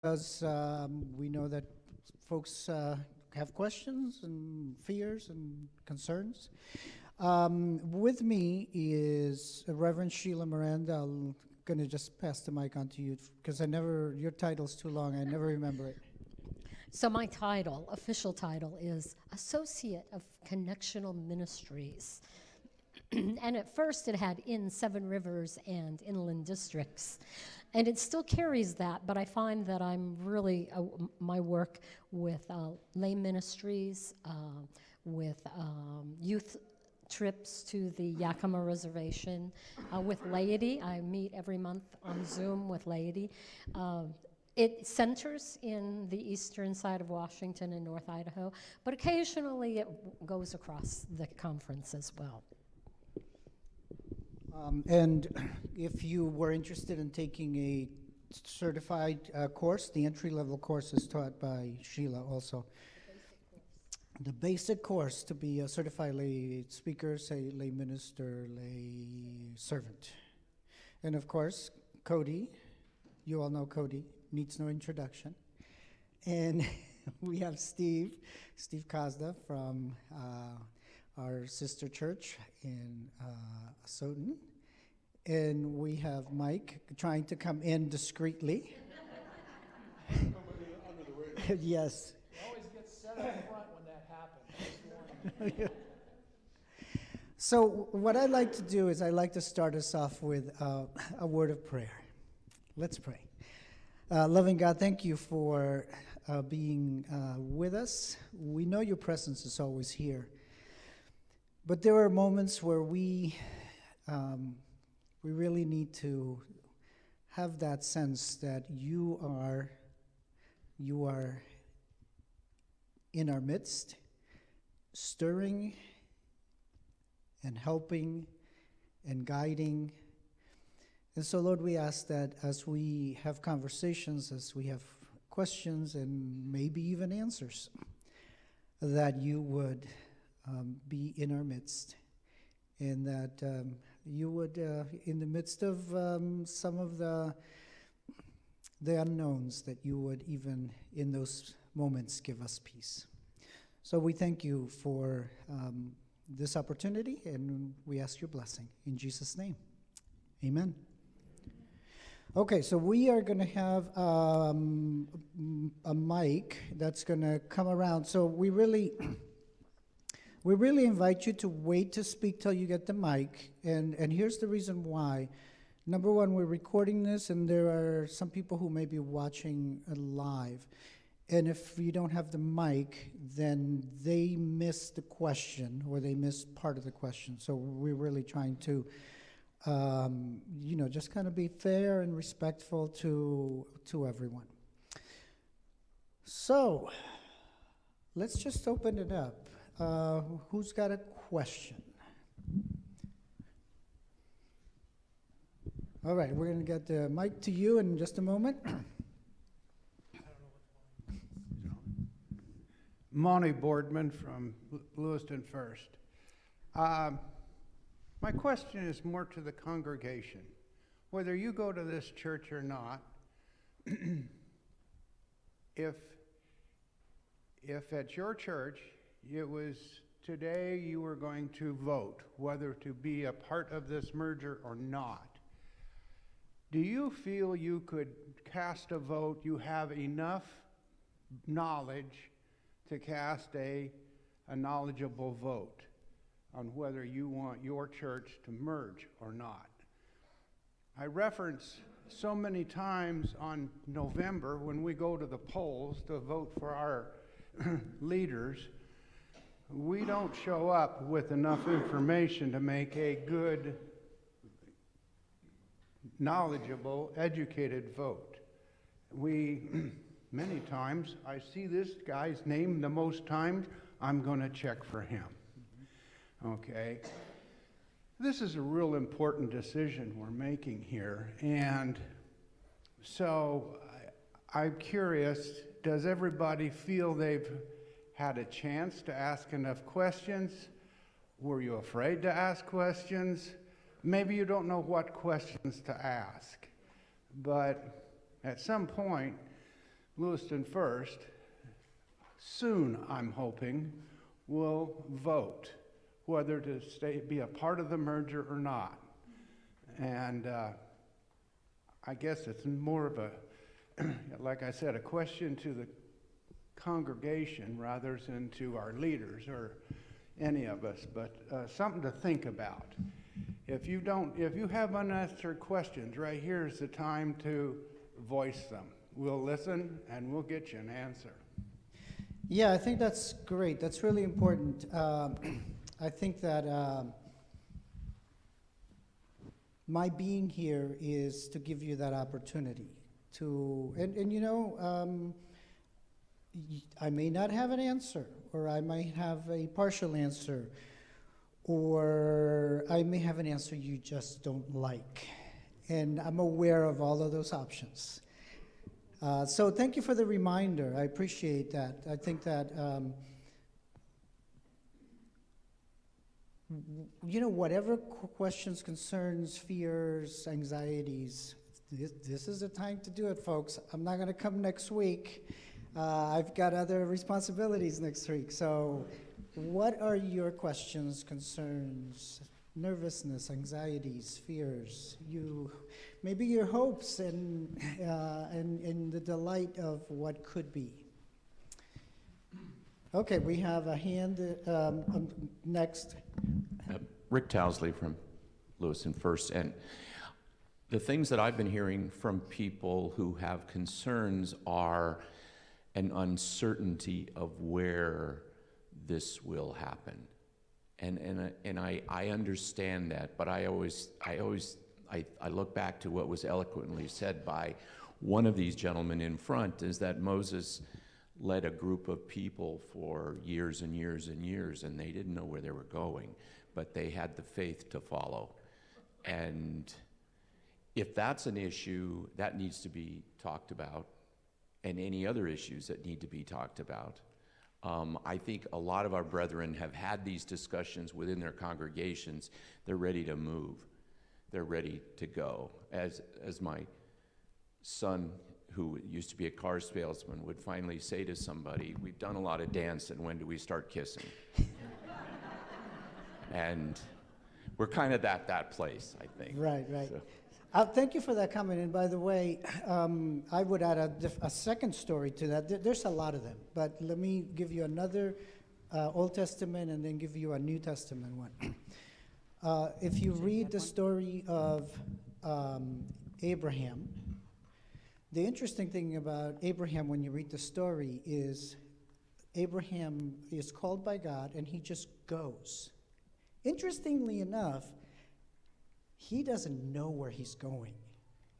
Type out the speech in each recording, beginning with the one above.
Because we know that folks have questions and fears and concerns. With me is Reverend Sheila Miranda. I'm going to just pass the mic on to you because your title's too long. I never remember it. So my title, official title, is Associate of Connectional Ministries. And at first it had in Seven Rivers and Inland Districts. And it still carries that, but I find that I'm really, my work with lay ministries, with youth trips to the Yakima Reservation, with laity. I meet every month on Zoom with laity. It centers in the eastern side of Washington and North Idaho, but occasionally it goes across the conference as well. And if you were interested in taking a certified course, the entry-level course is taught by Sheila also. The basic course to be a certified lay speaker, say lay minister, lay servant. And of course, Cody, you all know Cody, needs no introduction. And we have Steve Kazda from our sister church in Asotin. And we have Mike trying to come in discreetly. Under the radar. Yes. It always gets set up front when that happens. Just warning. So what I like to do is I like to start us off with a word of prayer. Let's pray. Loving God, thank you for being with us. We know your presence is always here. But there are moments where we really need to have that sense that you are in our midst, stirring and helping and guiding. And so, Lord, we ask that as we have conversations, as we have questions and maybe even answers, that you would be in our midst, and that you would, in the midst of some of the unknowns, that you would even in those moments give us peace. So we thank you for this opportunity, and we ask your blessing. In Jesus' name, amen. Okay, so we are going to have a mic that's going to come around. So we really invite you to wait to speak till you get the mic, and here's the reason why. Number one, we're recording this, and there are some people who may be watching live, and if you don't have the mic, then they miss the question, or they miss part of the question. So we're really trying to, just kind of be fair and respectful to everyone. So let's just open it up. Who's got a question? All right, we're going to get the mic to you in just a moment. Monty Boardman from Lewiston First. My question is more to the congregation. Whether you go to this church or not, if at your church it was today you were going to vote whether to be a part of this merger or not, do you feel you could cast a vote, you have enough knowledge to cast a knowledgeable vote on whether you want your church to merge or not? I reference so many times on November when we go to the polls to vote for our leaders, we don't show up with enough information to make a good, knowledgeable, educated vote. Many times, I see this guy's name the most times, I'm going to check for him. Okay? This is a real important decision we're making here, and so I'm curious, does everybody feel they've had a chance to ask enough questions? Were you afraid to ask questions? Maybe you don't know what questions to ask, but at some point, Lewiston First, soon, I'm hoping, will vote whether to be a part of the merger or not. And I guess it's more of a, like I said, a question to the congregation rather than to our leaders or any of us, but something to think about. If you have unanswered questions, right here is the time to voice them. We'll listen and we'll get you an answer. Yeah, I think that's great. That's really important. I think that my being here is to give you that opportunity to, and you know, I may not have an answer, or I might have a partial answer, or I may have an answer you just don't like. And I'm aware of all of those options. So thank you for the reminder. I appreciate that. I think that, you know, whatever questions, concerns, fears, anxieties, this is the time to do it, folks. I'm not going to come next week. I've got other responsibilities next week. So what are your questions, concerns, nervousness, anxieties, fears, maybe your hopes and the delight of what could be? Okay, we have a hand next. Rick Towsley from Lewiston First. And the things that I've been hearing from people who have concerns are an uncertainty of where this will happen. And I understand that, but I look back to what was eloquently said by one of these gentlemen in front, is that Moses led a group of people for years and years and years, and they didn't know where they were going, but they had the faith to follow. And if that's an issue, that needs to be talked about, and any other issues that need to be talked about. I think a lot of our brethren have had these discussions within their congregations. They're ready to move. They're ready to go. As my son, who used to be a car salesman, would finally say to somebody, "We've done a lot of dancing, when do we start kissing?" And we're kind of at that place, I think. Right. So. Thank you for that comment. And by the way, I would add a second story to that. There's a lot of them, but let me give you another Old Testament and then give you a New Testament one. If you read the story of Abraham, the interesting thing about Abraham when you read the story is Abraham is called by God and he just goes. Interestingly enough, he doesn't know where he's going.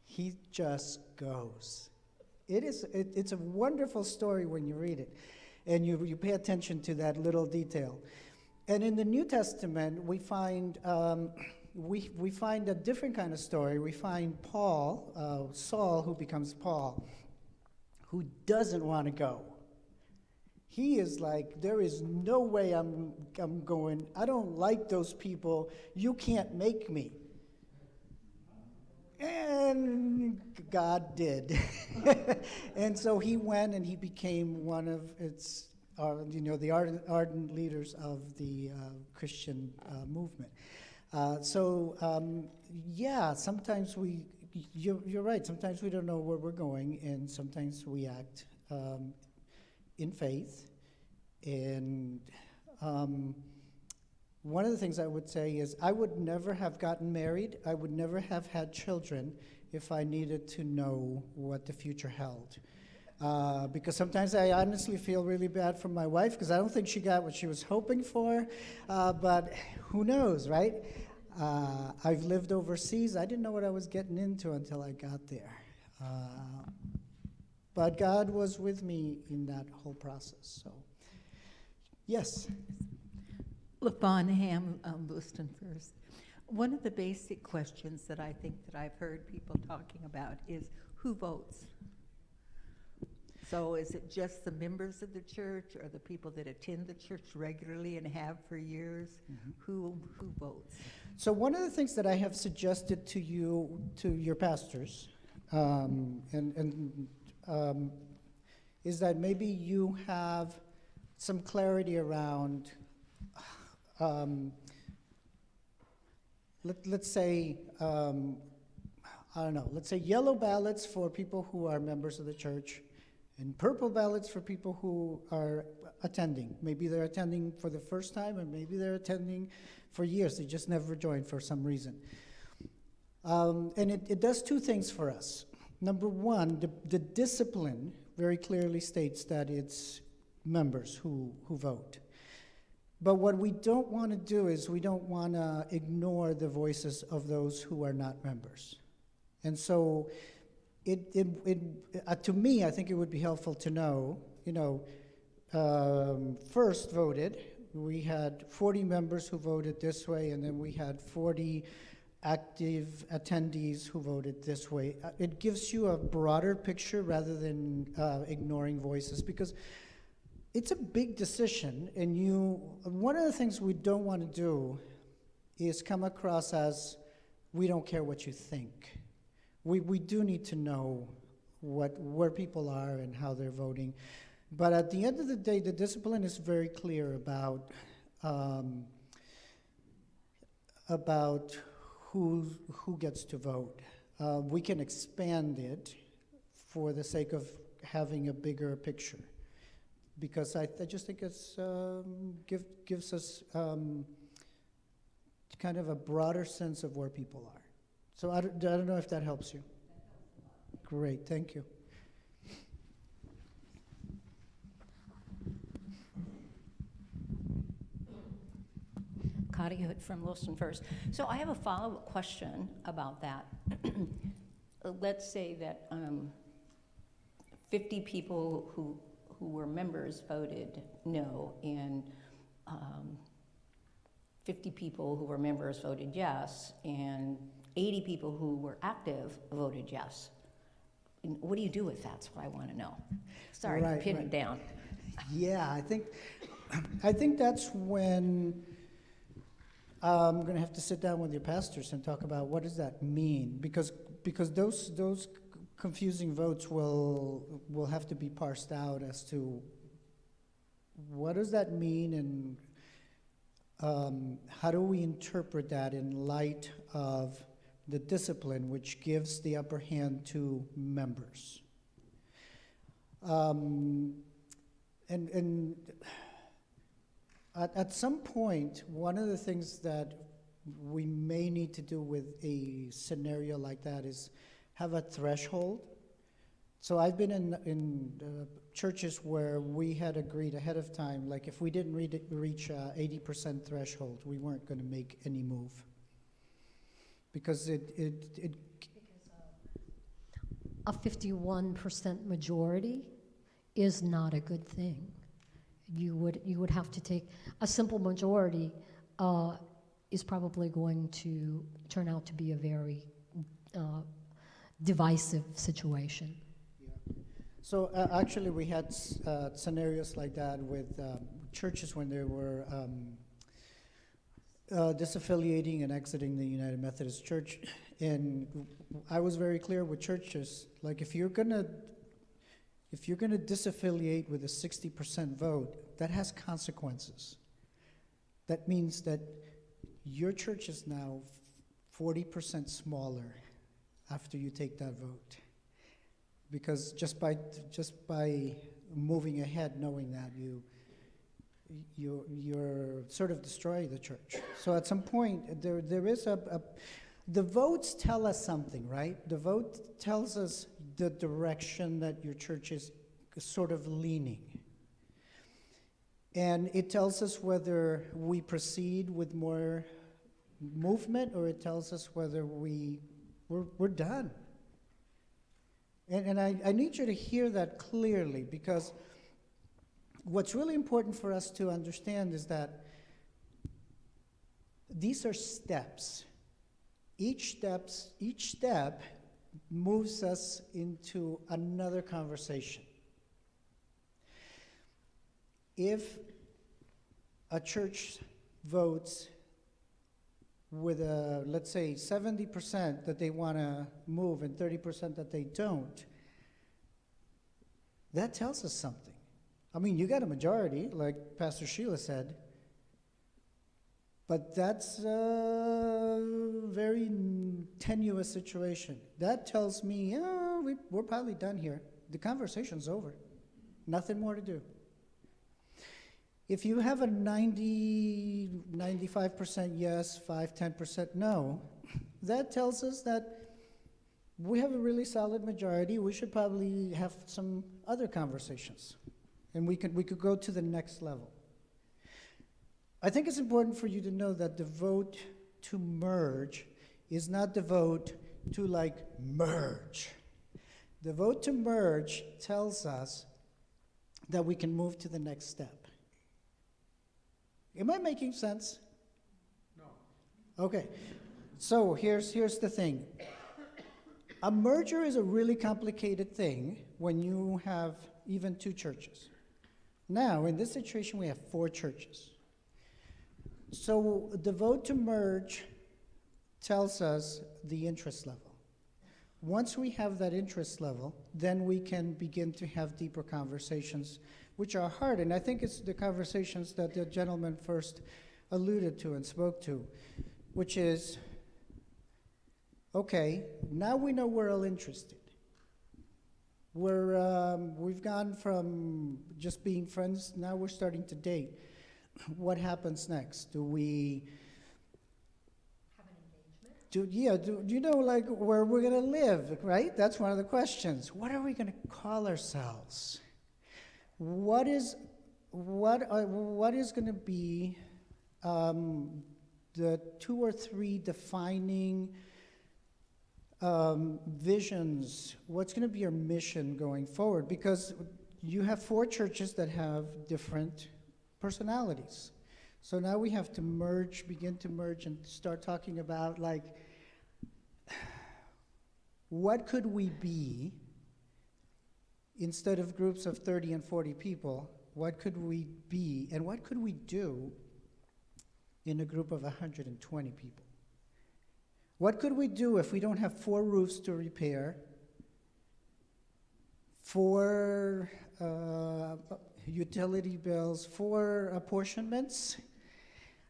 He just goes. It's a wonderful story when you read it, and you pay attention to that little detail. And in the New Testament, we find a different kind of story. We find Paul, Saul, who becomes Paul, who doesn't want to go. He is like, there is no way I'm going. I don't like those people. You can't make me. And God did. And so he went and he became one of the ardent leaders of the Christian movement. Sometimes you're right. Sometimes we don't know where we're going, and sometimes we act in faith. And one of the things I would say is I would never have gotten married. I would never have had children if I needed to know what the future held. Because sometimes I honestly feel really bad for my wife because I don't think she got what she was hoping for. But who knows, right? I've lived overseas. I didn't know what I was getting into until I got there. But God was with me in that whole process. So, yes. LaFonham, Lewiston First. One of the basic questions that I think that I've heard people talking about is who votes? So is it just the members of the church or the people that attend the church regularly and have for years? Mm-hmm. Who votes? So one of the things that I have suggested to you, to your pastors, is that maybe you have some clarity around, let's say, I don't know, let's say yellow ballots for people who are members of the church and purple ballots for people who are attending. Maybe they're attending for the first time, and maybe they're attending for years. They just never joined for some reason. And it does two things for us. Number one, the discipline very clearly states that it's members who vote. But what we don't want to do is we don't want to ignore the voices of those who are not members. And so to me, I think it would be helpful to know, first voted, we had 40 members who voted this way, and then we had 40 active attendees who voted this way. It gives you a broader picture rather than ignoring voices, because it's a big decision, and one of the things we don't want to do is come across as we don't care what you think. We do need to know where people are and how they're voting. But at the end of the day, the discipline is very clear about who gets to vote. We can expand it for the sake of having a bigger picture, because I just think it's gives us kind of a broader sense of where people are. So I don't know if that helps you. Great, thank you. Connie Hood from Lewiston First. So I have a follow-up question about that. Let's say that 50 people who were members voted no, and 50 people who were members voted yes, and 80 people who were active voted yes. And what do you do with that? That's what I want to know. Sorry to pin it down. Yeah, I think that's when I'm going to have to sit down with your pastors and talk about what does that mean, because those confusing votes will have to be parsed out as to what does that mean, and how do we interpret that in light of the discipline which gives the upper hand to members. And at some point, one of the things that we may need to do with a scenario like that is have a threshold. So I've been in churches where we had agreed ahead of time, like if we didn't reach 80% threshold, we weren't going to make any move. Because a 51% majority is not a good thing. You would have to take a simple majority is probably going to turn out to be a very divisive situation. Yeah. So actually, we had scenarios like that with churches when they were disaffiliating and exiting the United Methodist Church, and I was very clear with churches, like if you're gonna disaffiliate with a 60% vote, that has consequences. That means that your church is now 40% smaller after you take that vote, because just by moving ahead, knowing that you're sort of destroying the church. So at some point, there is the votes tell us something, right? The vote tells us the direction that your church is sort of leaning. And it tells us whether we proceed with more movement, or it tells us whether we're done. And I need you to hear that clearly, because what's really important for us to understand is that these are steps. Each step moves us into another conversation. If a church votes with let's say 70% that they want to move and 30% that they don't, That tells us something. I mean, you got a majority, like Pastor Sheila said, but that's a very tenuous situation. That tells me, yeah, we're probably done here. The conversation's over. Nothing more to do. If you have a 95% yes, 10% no, that tells us that we have a really solid majority. We should probably have some other conversations, and we could go to the next level. I think it's important for you to know that the vote to merge is not the vote to merge. The vote to merge tells us that we can move to the next step. Am I making sense? No. Okay, so here's the thing. A merger is a really complicated thing when you have even two churches. Now, in this situation, we have 4 churches. So the vote to merge tells us the interest level. Once we have that interest level, then we can begin to have deeper conversations, which are hard. And I think it's the conversations that the gentleman first alluded to and spoke to, which is, okay, now we know we're all interested. We've gone from just being friends, now we're starting to date. What happens next? Do we Have an engagement? do you know where we're gonna live, right? That's one of the questions. What are we gonna call ourselves? What is gonna be the 2 or 3 defining visions? What's going to be our mission going forward? Because you have 4 churches that have different personalities. So now we have to begin to merge and start talking about what could we be instead of groups of 30 and 40 people? What could we be and what could we do in a group of 120 people? What could we do if we don't have 4 roofs to repair, 4 utility bills, 4 apportionments?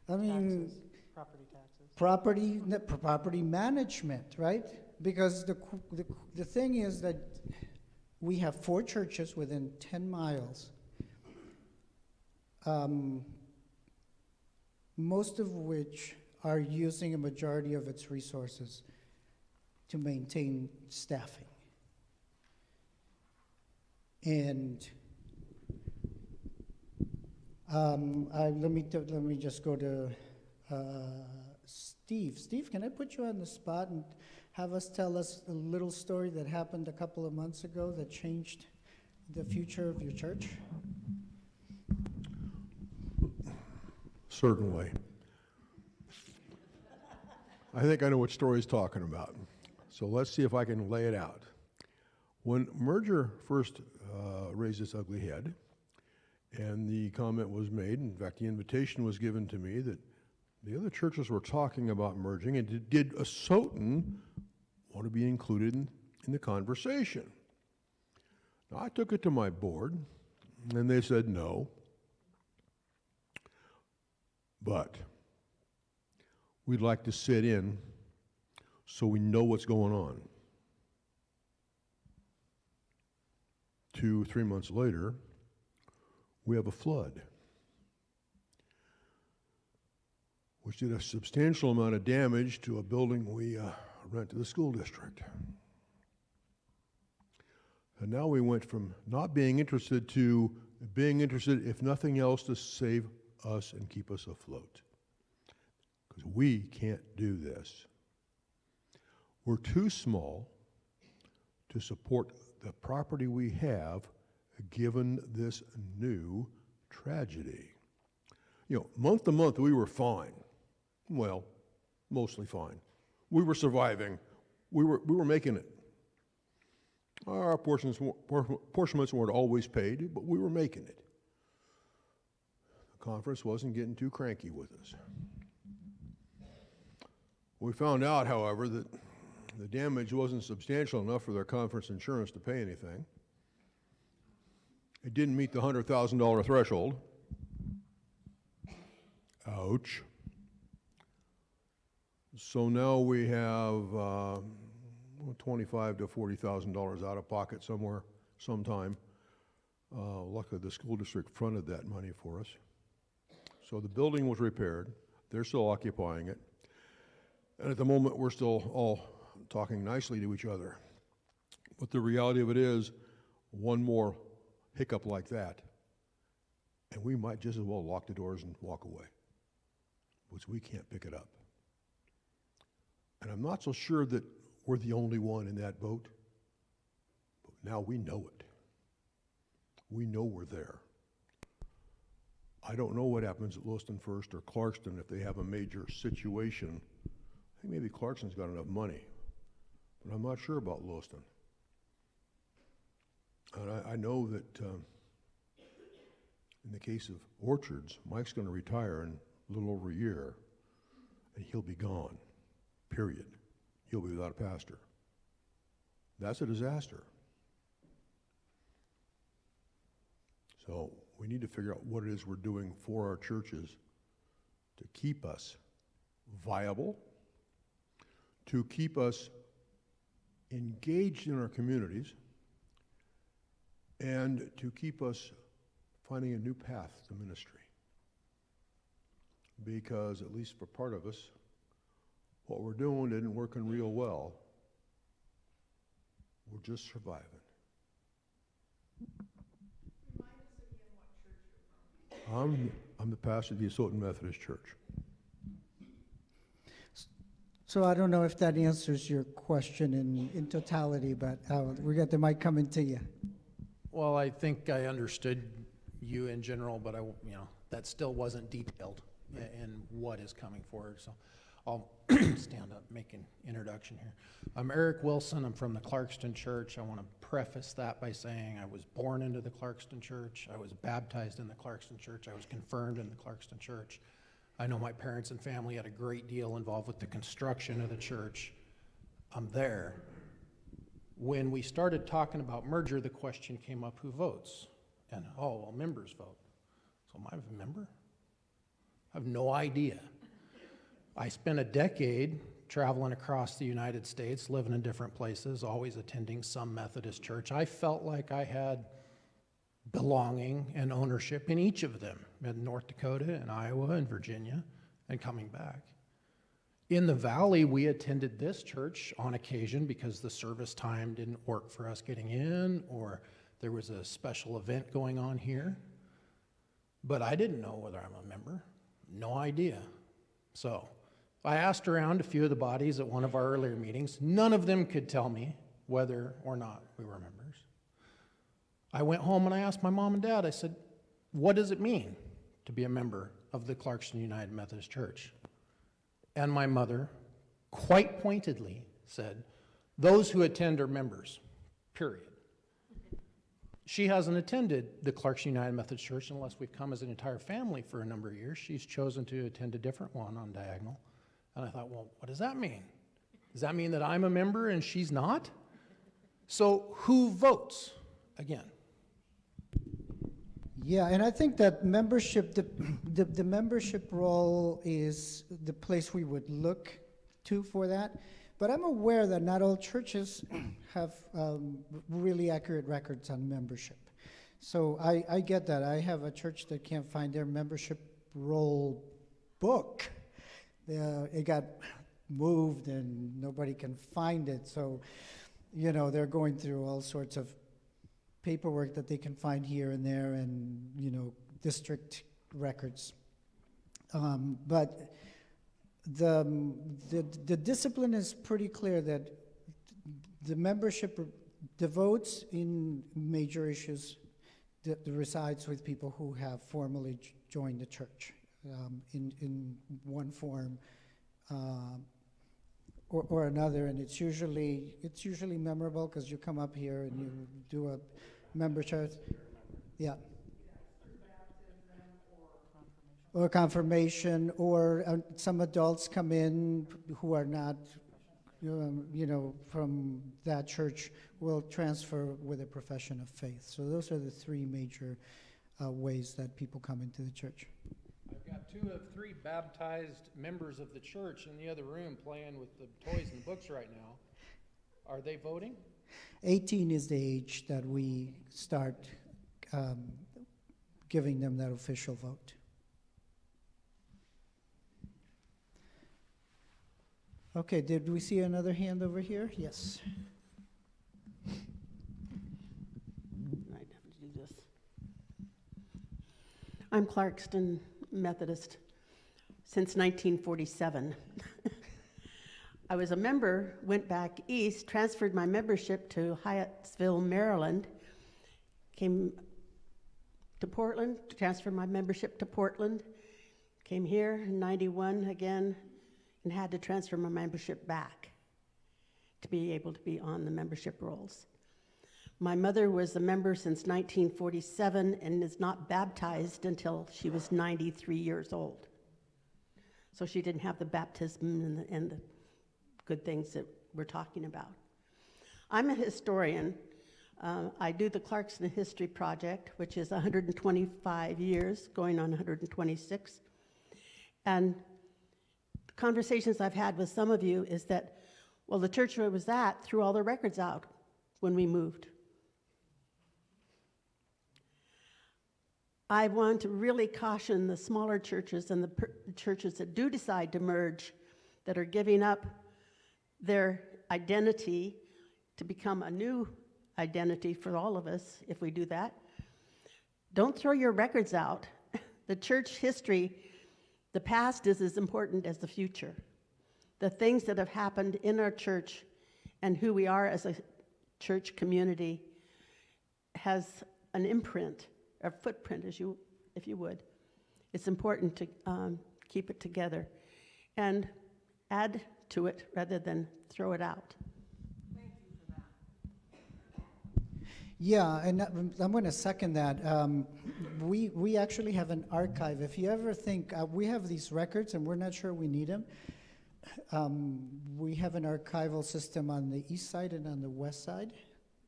I mean, Property taxes. property management, right? Because the thing is that we have 4 churches within 10 miles, most of which are using a majority of its resources to maintain staffing. And let me just go to Steve. Steve, can I put you on the spot and have us tell us a little story that happened a couple of months ago that changed the future of your church? Certainly. I think I know what story he's talking about. So let's see if I can lay it out. When merger first raised its ugly head, and the comment was made, in fact, the invitation was given to me that the other churches were talking about merging, and did Asotin want to be included in the conversation? Now, I took it to my board, and they said no. But we'd like to sit in so we know what's going on. 2-3 months later, we have a flood, which did a substantial amount of damage to a building we rent to the school district. And now we went from not being interested to being interested, if nothing else, to save us and keep us afloat. Because we can't do this. We're too small to support the property we have given this new tragedy. Month to month we were fine. Well, mostly fine. We were surviving. We were making it. Our apportionments weren't always paid, but we were making it. The conference wasn't getting too cranky with us. We found out, however, that the damage wasn't substantial enough for their conference insurance to pay anything. It didn't meet the $100,000 threshold. Ouch. So now we have $25,000 to $40,000 out of pocket somewhere, sometime. Luckily, the school district fronted that money for us. So the building was repaired. They're still occupying it. And at the moment, we're still all talking nicely to each other. But the reality of it is, one more hiccup like that, and we might just as well lock the doors and walk away, because we can't pick it up. And I'm not so sure that we're the only one in that boat, but now we know it. We know we're there. I don't know what happens at Lewiston First or Clarkston if they have a major situation. I think maybe Clarkston's got enough money, but I'm not sure about Lewiston. And I know that in the case of Orchards, Mike's going to retire in a little over a year, and he'll be gone, period. He'll be without a pastor. That's a disaster. So we need to figure out what it is we're doing for our churches to keep us viable, to keep us engaged in our communities, and to keep us finding a new path to ministry. Because, at least for part of us, what we're doing isn't working real well. We're just surviving. I'm the pastor of the Asotin Methodist Church. So I don't know if that answers your question in totality, but we got the mic coming to you. Well, I think I understood you in general, but that still wasn't detailed in what is coming forward. So I'll stand up, make an introduction here. I'm Eric Wilson. I'm from the Clarkston Church. I want to preface that by saying I was born into the Clarkston Church. I was baptized in the Clarkston Church. I was confirmed in the Clarkston Church. I know my parents and family had a great deal involved with the construction of the church. I'm there. When we started talking about merger, the question came up, who votes? And, members vote. So am I a member? I have no idea. I spent a decade traveling across the United States, living in different places, always attending some Methodist church. I felt like I had belonging and ownership in each of them, in North Dakota and Iowa and Virginia, and coming back. In the Valley, we attended this church on occasion because the service time didn't work for us getting in, or there was a special event going on here. But I didn't know whether I'm a member. No idea. So I asked around a few of the bodies at one of our earlier meetings. None of them could tell me whether or not we were members. I went home and I asked my mom and dad, I said, what does it mean to be a member of the Clarkston United Methodist Church? And my mother quite pointedly said, those who attend are members, period. She hasn't attended the Clarkston United Methodist Church unless we've come as an entire family for a number of years. She's chosen to attend a different one on Diagonal. And I thought, well, what does that mean? Does that mean that I'm a member and she's not? So who votes? Again. Yeah, and I think that membership, the membership role is the place we would look to for that. But I'm aware that not all churches have really accurate records on membership. So I get that. I have a church that can't find their membership roll book. It got moved and nobody can find it. So, they're going through all sorts of paperwork that they can find here and there and, district records. But the discipline is pretty clear that the membership, the votes in major issues resides with people who have formally joined the church in one form or another, and it's usually memorable because you come up here and you do a membership, yeah, or confirmation, or some adults come in who are not from that church will transfer with a profession of faith. So those are the three major ways that people come into the church. I've got 2 of 3 baptized members of the church in the other room playing with the toys and books right now. Are they voting? 18 is the age that we start giving them that official vote. Okay, did we see another hand over here? Yes. I'd have to do this. I'm Clarkston Methodist since 1947. I was a member, went back east, transferred my membership to Hyattsville, Maryland, came to Portland, transferred my membership to Portland, came here in 91 again, and had to transfer my membership back to be able to be on the membership rolls. My mother was a member since 1947 and is not baptized until she was 93 years old. So she didn't have the baptism and the good things that we're talking about. I'm a historian. I do the Clarkston History Project, which is 125 years, going on 126. And the conversations I've had with some of you is that, well, the church where I was at threw all their records out when we moved. I want to really caution the smaller churches and the churches that do decide to merge, that are giving up their identity to become a new identity for all of us if we do that. Don't throw your records out. The church history, the past is as important as the future. The things that have happened in our church and who we are as a church community has an imprint, or footprint, if you would. It's important to keep it together and add to it rather than throw it out. Yeah, and I'm going to second that. We actually have an archive. If you ever think, we have these records and we're not sure we need them, we have an archival system on the east side and on the west side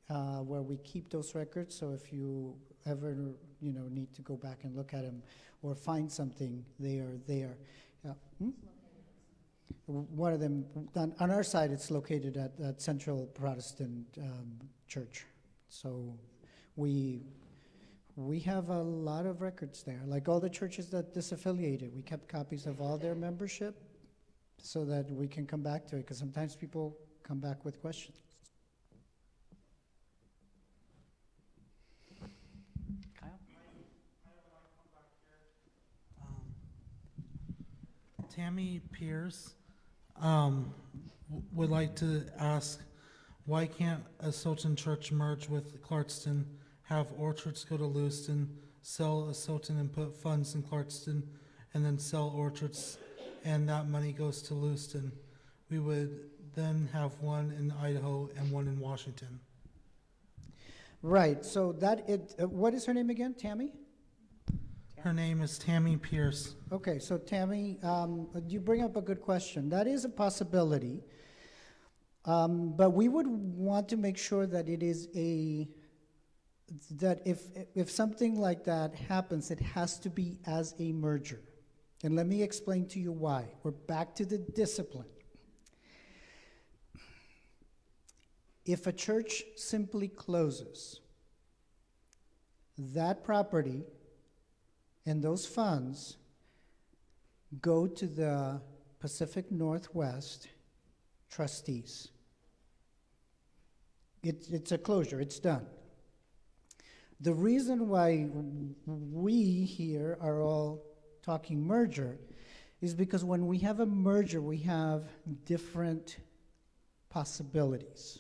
where we keep those records. So if you ever need to go back and look at them or find something, they are there. One of them, on our side, it's located at Central Protestant Church. So we have a lot of records there. Like all the churches that disaffiliated, we kept copies of all their membership so that we can come back to it, because sometimes people come back with questions. Tammy Pierce would like to ask, why can't Asotin Church merge with Clarkston, have orchards go to Lewiston, sell Asotin and put funds in Clarkston, and then sell orchards, and that money goes to Lewiston? We would then have one in Idaho and one in Washington. Right, so what is her name again, Tammy? Her name is Tammy Pierce. Okay, so Tammy, you bring up a good question. That is a possibility, but we would want to make sure that it is that if something like that happens, it has to be as a merger. And let me explain to you why. We're back to the discipline. If a church simply closes, that property and those funds go to the Pacific Northwest trustees. It's a closure, it's done. The reason why we here are all talking merger is because when we have a merger, we have different possibilities.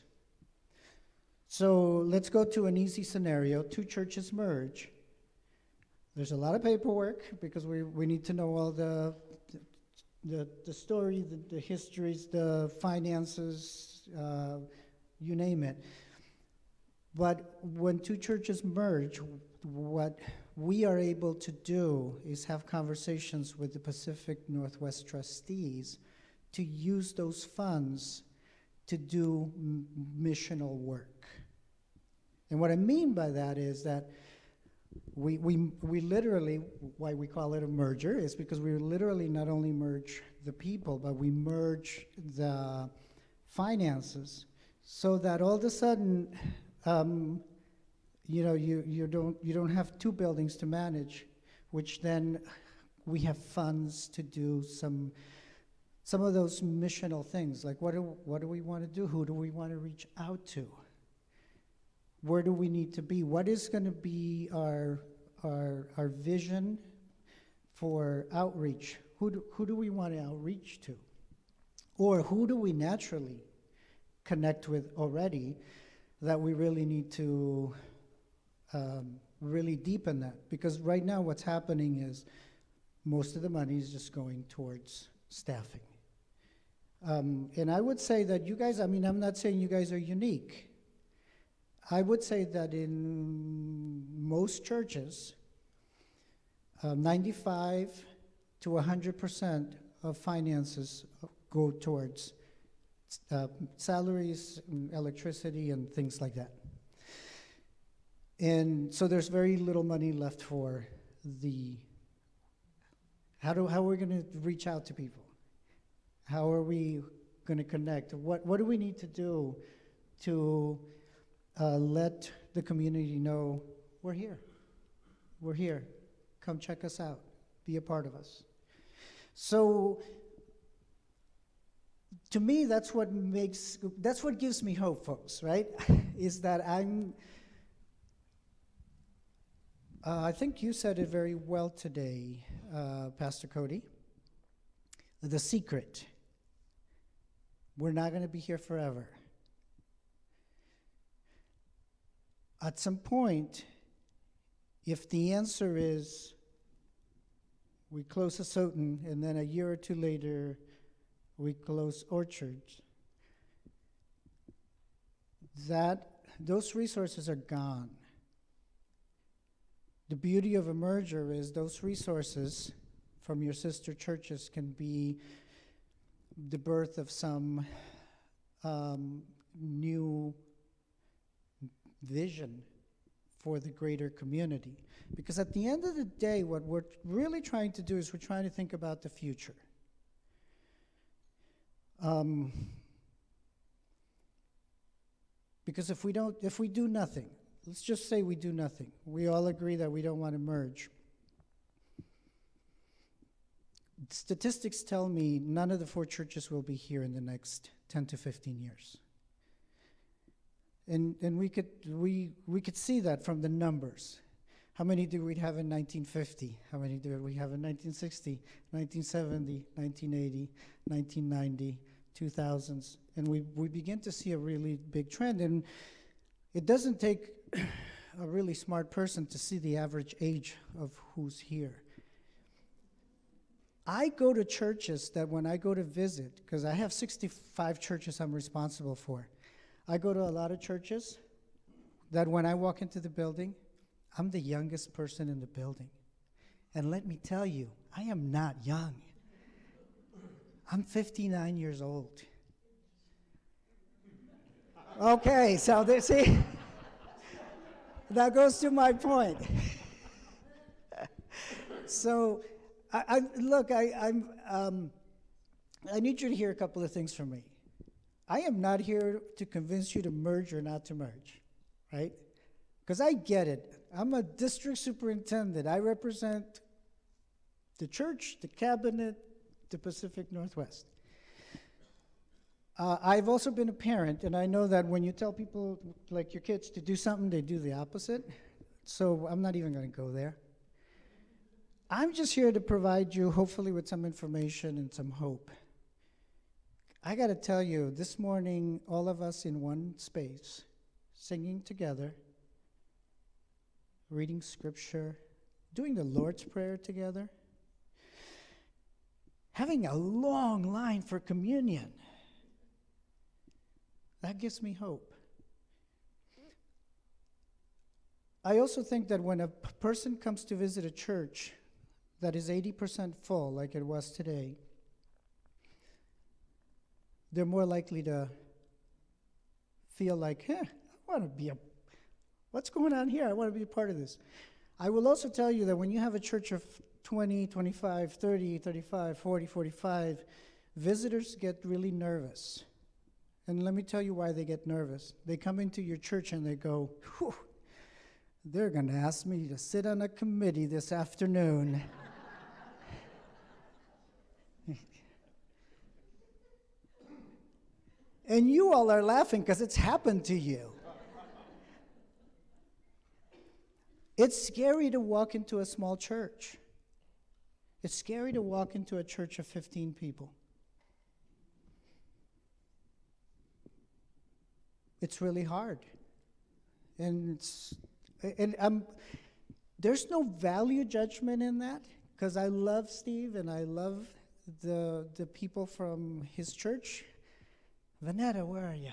So let's go to an easy scenario. 2 churches merge. There's a lot of paperwork because we need to know all the story, the histories, the finances, you name it. But when 2 churches merge, what we are able to do is have conversations with the Pacific Northwest trustees to use those funds to do missional work. And what I mean by that is that we literally, why we call it a merger, is because we literally not only merge the people, but we merge the finances, so that all of a sudden, you don't have two buildings to manage, which then we have funds to do some of those missional things, like what do we want to do? Who do we want to reach out to? Where do we need to be? What is going to be our vision for outreach? Who do we want to outreach to? Or who do we naturally connect with already that we really need to really deepen that? Because right now what's happening is most of the money is just going towards staffing. And I would say that you guys, I'm not saying you guys are unique. I would say that in most churches, 95 to 100% of finances go towards salaries, electricity, and things like that. And so there's very little money left for how are we going to reach out to people? How are we going to connect? What do we need to do to let the community know we're here? We're here. Come check us out. Be a part of us. So, to me, that's what gives me hope, folks, right? Is that I think you said it very well today, Pastor Cody. The secret. We're not going to be here forever. At some point, if the answer is we close Asotin and then a year or two later we close Orchards, those resources are gone. The beauty of a merger is those resources from your sister churches can be the birth of some new vision for the greater community. Because at the end of the day, what we're really trying to do is we're trying to think about the future. Because if we do nothing, let's just say we do nothing. We all agree that we don't want to merge. Statistics tell me none of the 4 churches will be here in the next 10 to 15 years. And we could see that from the numbers. How many did we have in 1950? How many did we have in 1960, 1970, 1980, 1990, 2000s? And we begin to see a really big trend. And it doesn't take a really smart person to see the average age of who's here. I go to churches that when I go to visit, because I have 65 churches I'm responsible for, I go to a lot of churches that when I walk into the building, I'm the youngest person in the building. And let me tell you, I am not young. I'm 59 years old. Okay, so see, that goes to my point. So, I need you to hear a couple of things from me. I am not here to convince you to merge or not to merge, right? Because I get it. I'm a district superintendent. I represent the church, the cabinet, the Pacific Northwest. I've also been a parent, and I know that when you tell people, like your kids, to do something, they do the opposite. So I'm not even going to go there. I'm just here to provide you, hopefully, with some information and some hope. I got to tell you, this morning, all of us in one space, singing together, reading scripture, doing the Lord's Prayer together, having a long line for communion, that gives me hope. I also think that when a person comes to visit a church that is 80% full, like it was today, they're more likely to feel like, I want to be what's going on here? I want to be a part of this. I will also tell you that when you have a church of 20, 25, 30, 35, 40, 45, visitors get really nervous. And let me tell you why they get nervous. They come into your church and they go, whew, they're going to ask me to sit on a committee this afternoon. And you all are laughing because it's happened to you. It's scary to walk into a small church. It's scary to walk into a church of 15 people. It's really hard. And there's no value judgment in that, because I love Steve and I love the people from his church. Vanetta, where are you?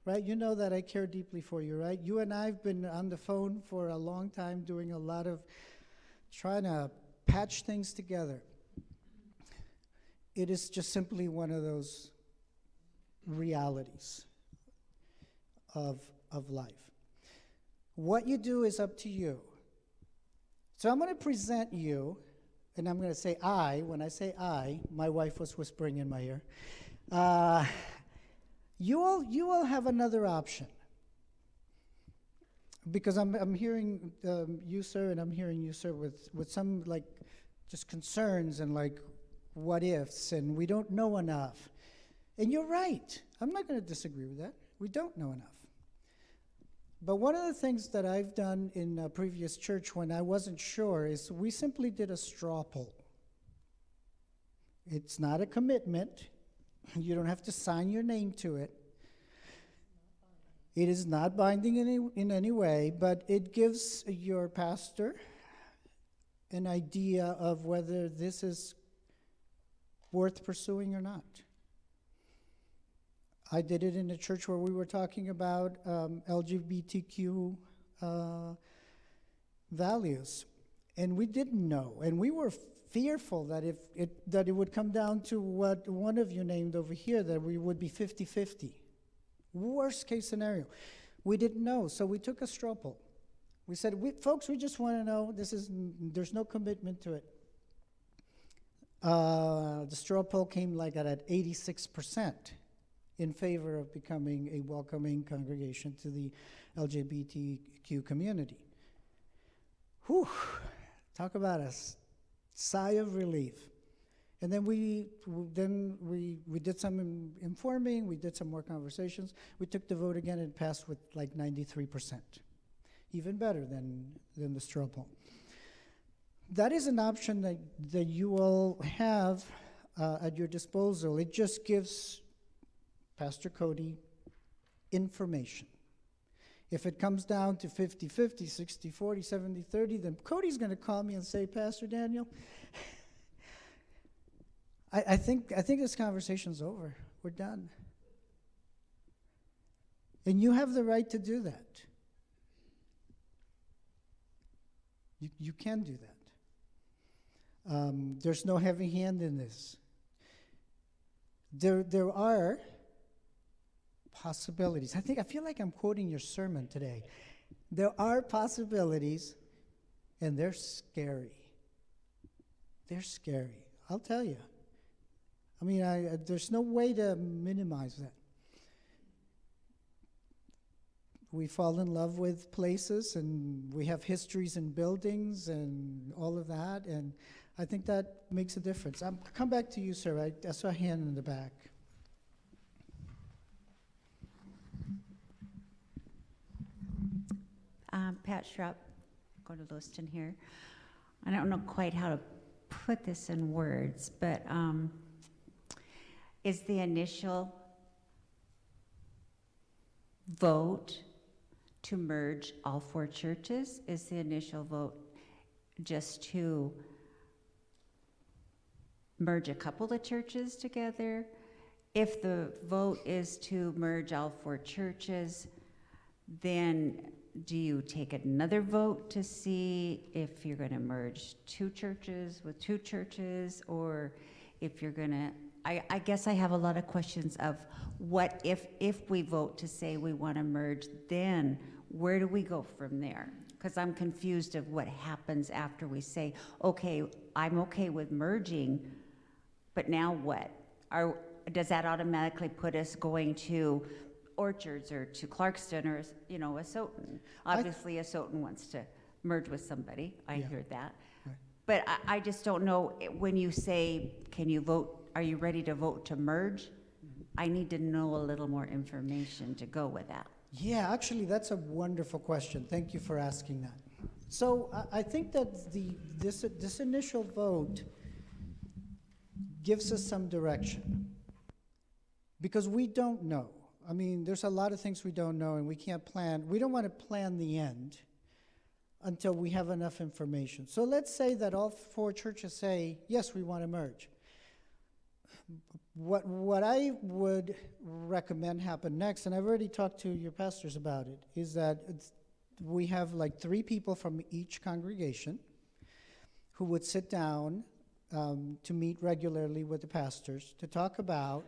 Right? You know that I care deeply for you, right? You and I have been on the phone for a long time doing a lot of trying to patch things together. It is just simply one of those realities of life. What you do is up to you. So I'm going to present you, and I'm going to say I. When I say I, my wife was whispering in my ear. You all have another option. Because I'm hearing you, sir, and I'm hearing you, sir, with some, like, just concerns and, like, what ifs, and we don't know enough. And you're right. I'm not going to disagree with that. We don't know enough. But one of the things that I've done in a previous church when I wasn't sure is we simply did a straw poll. It's not a commitment. You don't have to sign your name to it. It is not binding in any way, but it gives your pastor an idea of whether this is worth pursuing or not. I did it in a church where we were talking about LGBTQ values, and we didn't know, and we were fearful that it would come down to what one of you named over here, that we would be 50-50. Worst case scenario. We didn't know, so we took a straw poll. We said, folks, we just want to know, there's no commitment to it. The straw poll came like at 86% in favor of becoming a welcoming congregation to the LGBTQ community. Whew, talk about a sigh of relief. And then we did some informing, we did some more conversations. We took the vote again and it passed with like 93%. Even better than the straw poll. That is an option that you all have at your disposal. It just gives Pastor Cody information. If it comes down to 50-50, 60-40, 70-30, then Cody's going to call me and say, Pastor Daniel, I think this conversation's over. We're done. And you have the right to do that. You can do that. There's no heavy hand in this. There are possibilities. I feel like I'm quoting your sermon today. There are possibilities, and they're scary. They're scary. I'll tell you. I mean, there's no way to minimize that. We fall in love with places, and we have histories and buildings and all of that, and I think that makes a difference. I'll come back to you, sir. I saw a hand in the back. Pat Schrupp, go to Lewiston here. I don't know quite how to put this in words, but is the initial vote to merge all four churches? Is the initial vote just to merge a couple of churches together? If the vote is to merge all four churches, then do you take another vote to see if you're going to merge two churches with two churches, or if you're going to I guess I have a lot of questions of what if we vote to say we want to merge, then where do we go from there? Because I'm confused of what happens after we say, okay, I'm okay with merging, but now what? Does that automatically put us going to Orchards or to Clarkston or, Asotin? Obviously, Asotin wants to merge with somebody. I Yeah. heard that. Right. But I just don't know, when you say, can you vote, are you ready to vote to merge? I need to know a little more information to go with that. Yeah, actually, that's a wonderful question. Thank you for asking that. So I think that this initial vote gives us some direction, because we don't know. I mean, there's a lot of things we don't know, and we can't plan. We don't want to plan the end until we have enough information. So let's say that all 4 churches say, yes, we want to merge. What I would recommend happen next, and I've already talked to your pastors about it, is that we have like 3 people from each congregation who would sit down to meet regularly with the pastors to talk about,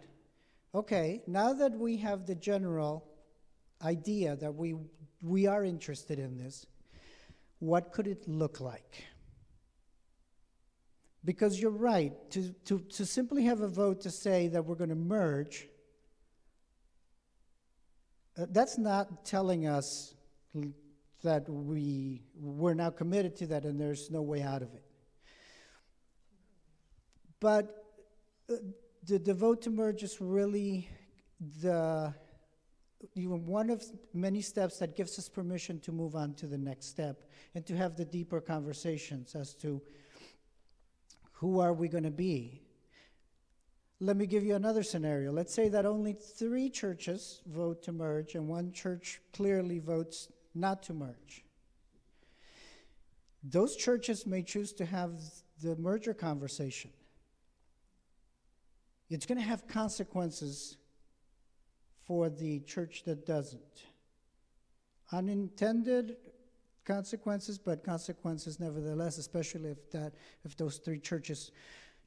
okay, now that we have the general idea that we are interested in this, what could it look like? Because you're right, to simply have a vote to say that we're going to merge, that's not telling us that we're now committed to that and there's no way out of it. But the vote to merge is really one of many steps that gives us permission to move on to the next step and to have the deeper conversations as to who are we going to be. Let me give you another scenario. Let's say that only 3 churches vote to merge and 1 church clearly votes not to merge. Those churches may choose to have the merger conversation. It's going to have consequences for the church that doesn't. Unintended consequences, but consequences nevertheless, especially if those 3 churches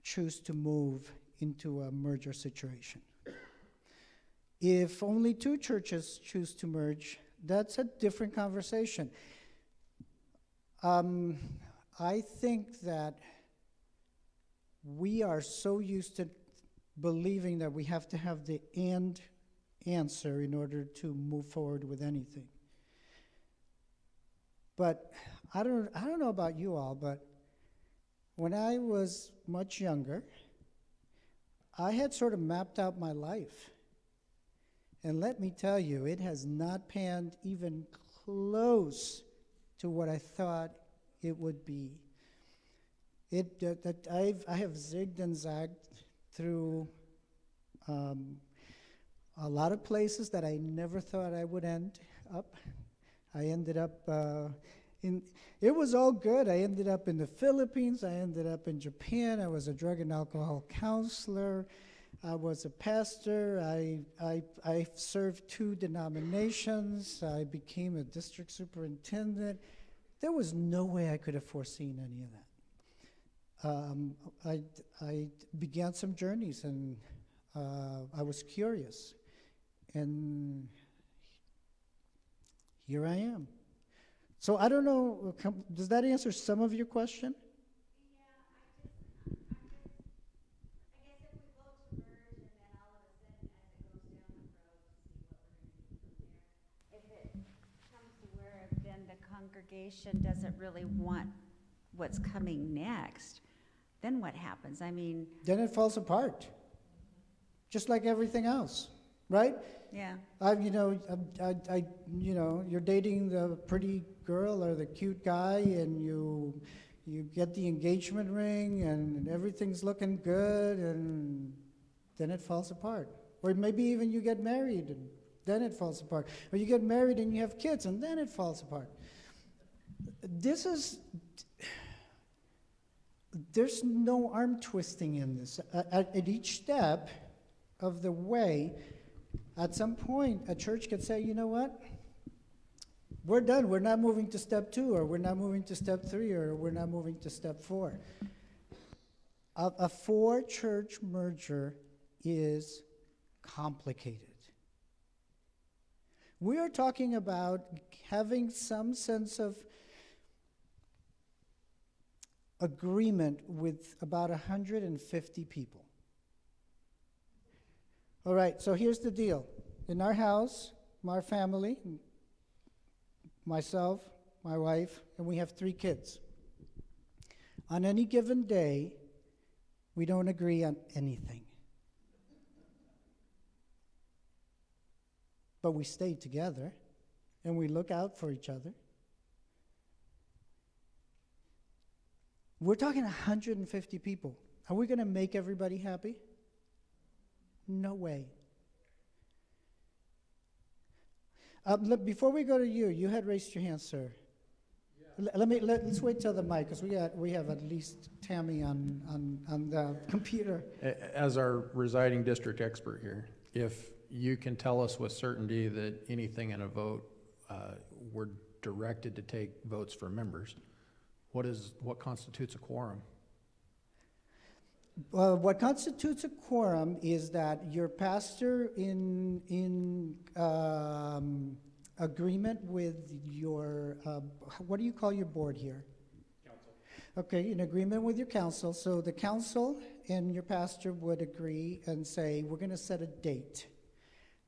choose to move into a merger situation. If only 2 churches choose to merge, that's a different conversation. I think that we are so used to believing that we have to have the "and" answer in order to move forward with anything. But I don't know about you all, but when I was much younger, I had sort of mapped out my life. And let me tell you, it has not panned even close to what I thought it would be. I have zigged and zagged through a lot of places that I never thought I would end up. I ended up it was all good. I ended up in the Philippines. I ended up in Japan. I was a drug and alcohol counselor. I was a pastor. I served 2 denominations. I became a district superintendent. There was no way I could have foreseen any of that. I began some journeys, and I was curious. And here I am. So I don't know, does that answer some of your question? Congregation doesn't really want what's coming next, then what happens? I mean, Then it falls apart, just like everything else, right? yeah. You're dating the pretty girl or the cute guy, and you get the engagement ring, and everything's looking good, and then it falls apart. Or maybe even you get married, and then it falls apart. Or you get married and you have kids, and then it falls apart. There's no arm twisting in this. At each step of the way, at some point, a church could say, you know what? We're done. We're not moving to step 2, or we're not moving to step 3, or we're not moving to step 4. A 4-church merger is complicated. We are talking about having some sense of agreement with about 150 people. All right, so here's the deal. In our house, my family, myself, my wife, and we have 3 kids. On any given day, we don't agree on anything. But we stay together, and we look out for each other. We're talking 150 people. Are we going to make everybody happy? No way. Look, before we go to you, you had raised your hand, sir. Yeah. Let's wait till the mic, because we have at least Tammy on the computer. As our residing district expert here, if you can tell us with certainty that anything in a vote, we're directed to take votes for members, what constitutes a quorum? What constitutes a quorum is that your pastor, in agreement with your, what do you call your board here? Council. Okay, in agreement with your council. So the council and your pastor would agree and say, we're going to set a date.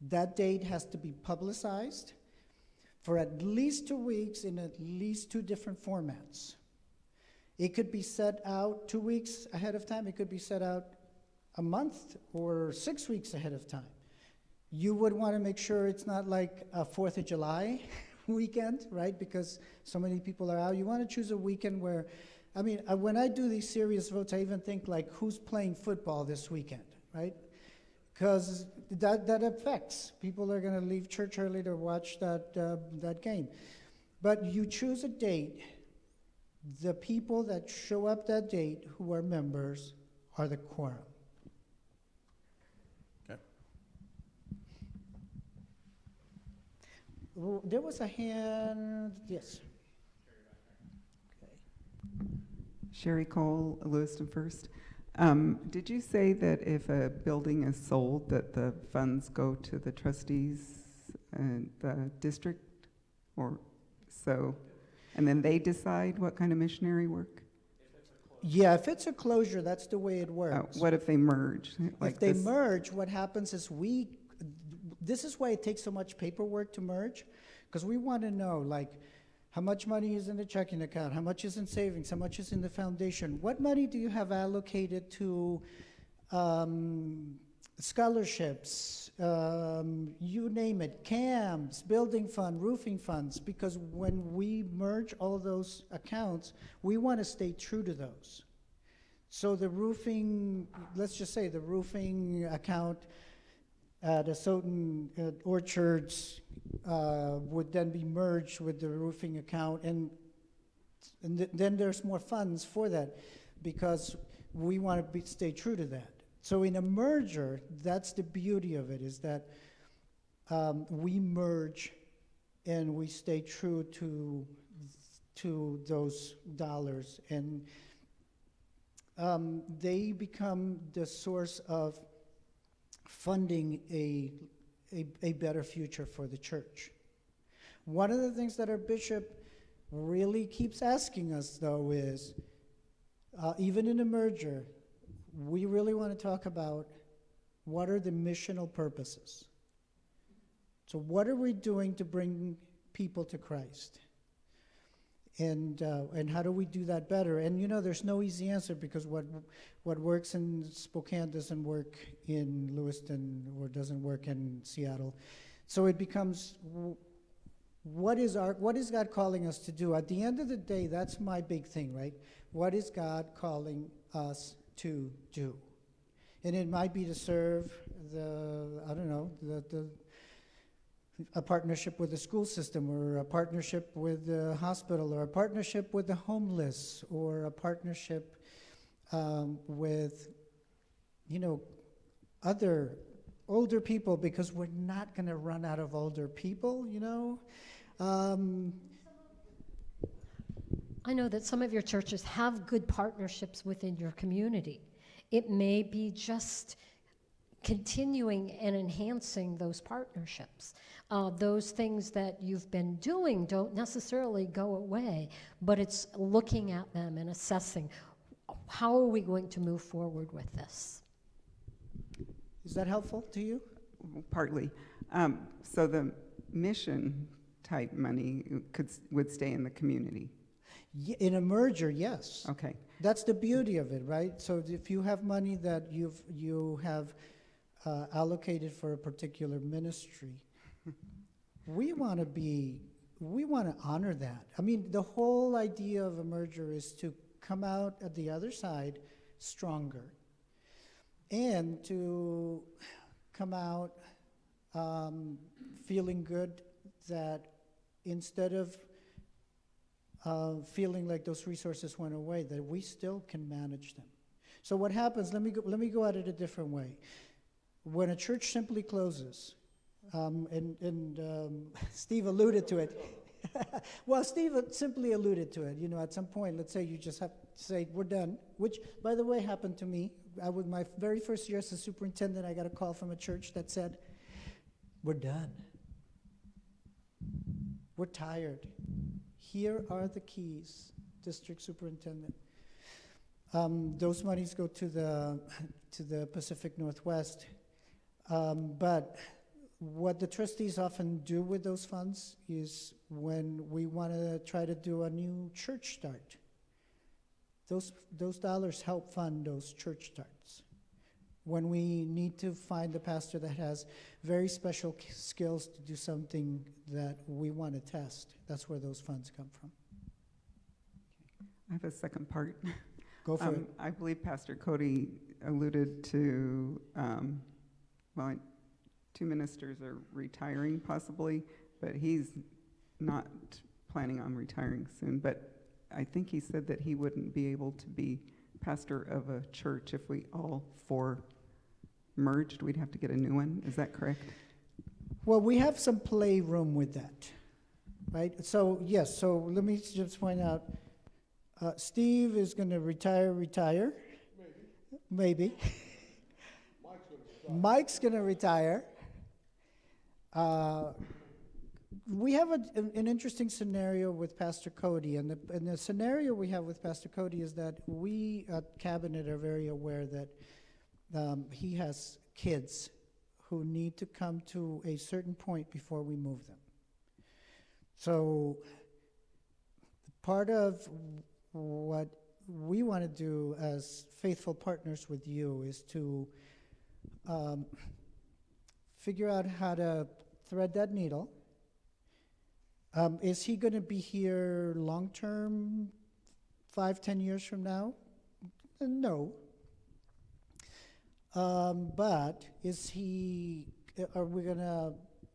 That date has to be publicized for at least 2 weeks in at least 2 different formats. It could be set out 2 weeks ahead of time. It could be set out a month or 6 weeks ahead of time. You would want to make sure it's not like a 4th of July weekend, right? Because so many people are out. You want to choose a weekend where, I mean, when I do these serious votes, I even think like, who's playing football this weekend, right? Because that affects. People are going to leave church early to watch that game. But you choose a date. The people that show up that date who are members are the quorum. Okay. There was a hand, yes. Okay. Sherry Cole, Lewiston First. Did you say that if a building is sold, that the funds go to the trustees and the district, or so? And then they decide what kind of missionary work? Yeah, if it's a closure, that's the way it works. What if they merge? If they merge, what happens is this is why it takes so much paperwork to merge, because we want to know, like, how much money is in the checking account, how much is in savings, how much is in the foundation, what money do you have allocated to scholarships, you name it, CAMs, building fund, roofing funds, because when we merge all those accounts, we want to stay true to those. So the roofing, let's just say the roofing account at Asotin Orchards would then be merged with the roofing account, and then there's more funds for that, because we want to stay true to that. So in a merger, that's the beauty of it, is that we merge and we stay true to those dollars, and they become the source of funding a better future for the church. One of the things that our bishop really keeps asking us, though, is even in a merger, we really want to talk about what are the missional purposes. So what are we doing to bring people to Christ? And how do we do that better? And you know, there's no easy answer, because what works in Spokane doesn't work in Lewiston or doesn't work in Seattle. So it becomes, what is God calling us to do? At the end of the day, that's my big thing, right? What is God calling us to do? And it might be to serve a partnership with the school system, or a partnership with the hospital, or a partnership with the homeless, or a partnership with, other older people, because we're not going to run out of older people, I know that some of your churches have good partnerships within your community. It may be just continuing and enhancing those partnerships. Those things that you've been doing don't necessarily go away, but it's looking at them and assessing, how are we going to move forward with this? Is that helpful to you? Partly. So the mission type money would stay in the community. In a merger, yes. Okay. That's the beauty of it, right? So if you have money that you have allocated for a particular ministry, we want to honor that. I mean, the whole idea of a merger is to come out at the other side stronger, and to come out feeling good that instead of feeling like those resources went away, that we still can manage them. So what happens, let me go at it a different way. When a church simply closes, and Steve alluded to it. Well, Steve simply alluded to it. You know, at some point, let's say you just have to say, we're done, which, by the way, happened to me. My very first year as a superintendent, I got a call from a church that said, we're done. We're tired. Here are the keys, district superintendent. Those monies go to the Pacific Northwest. But what the trustees often do with those funds is when we want to try to do a new church start, those dollars help fund those church starts. When we need to find a pastor that has very special skills to do something that we want to test, that's where those funds come from. I have a second part. Go for it. I believe Pastor Cody alluded to, two ministers are retiring possibly, but he's not planning on retiring soon. But I think he said that he wouldn't be able to be pastor of a church if we all four merged. We'd have to get a new one. Is that correct? Well, we have some playroom with that, right? So, yes, so let me just point out, Steve is going to retire. Maybe. Mike's going to retire. We have an interesting scenario with Pastor Cody, and the scenario we have with Pastor Cody is that we at Cabinet are very aware that he has kids who need to come to a certain point before we move them. So part of what we want to do as faithful partners with you is to figure out how to thread that needle. Is he going to be here long-term, 5-10 years from now? No. But are we going to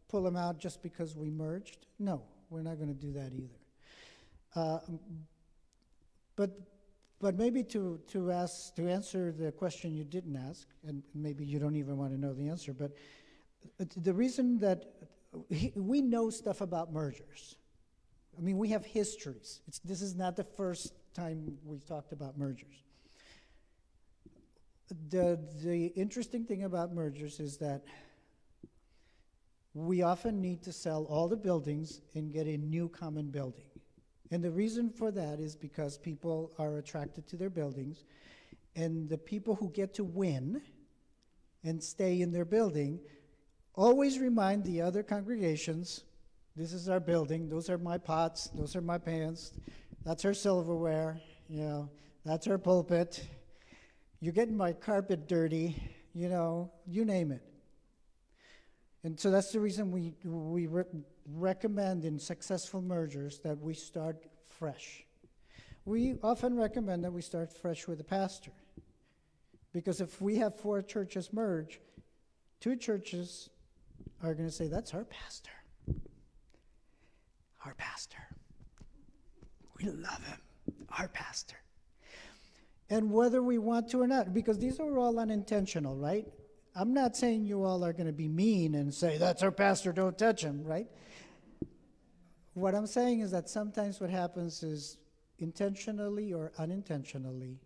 pull him out just because we merged? No, we're not going to do that either. But maybe to answer the question you didn't ask, and maybe you don't even want to know the answer, but the reason that we know stuff about mergers. I mean, we have histories. This is not the first time we've talked about mergers. The interesting thing about mergers is that we often need to sell all the buildings and get a new common building. And the reason for that is because people are attracted to their buildings, and the people who get to win and stay in their building always remind the other congregations, this is our building, those are my pots, those are my pans, that's our silverware, that's our pulpit. You're getting my carpet dirty, you name it. And so that's the reason we recommend in successful mergers that we start fresh. We often recommend that we start fresh with a pastor. Because if we have 4 churches merge, 2 churches are going to say, that's our pastor. Our pastor. We love him. Our pastor. And whether we want to or not, because these are all unintentional, right? I'm not saying you all are going to be mean and say, that's our pastor, don't touch him, right? What I'm saying is that sometimes what happens is intentionally or unintentionally,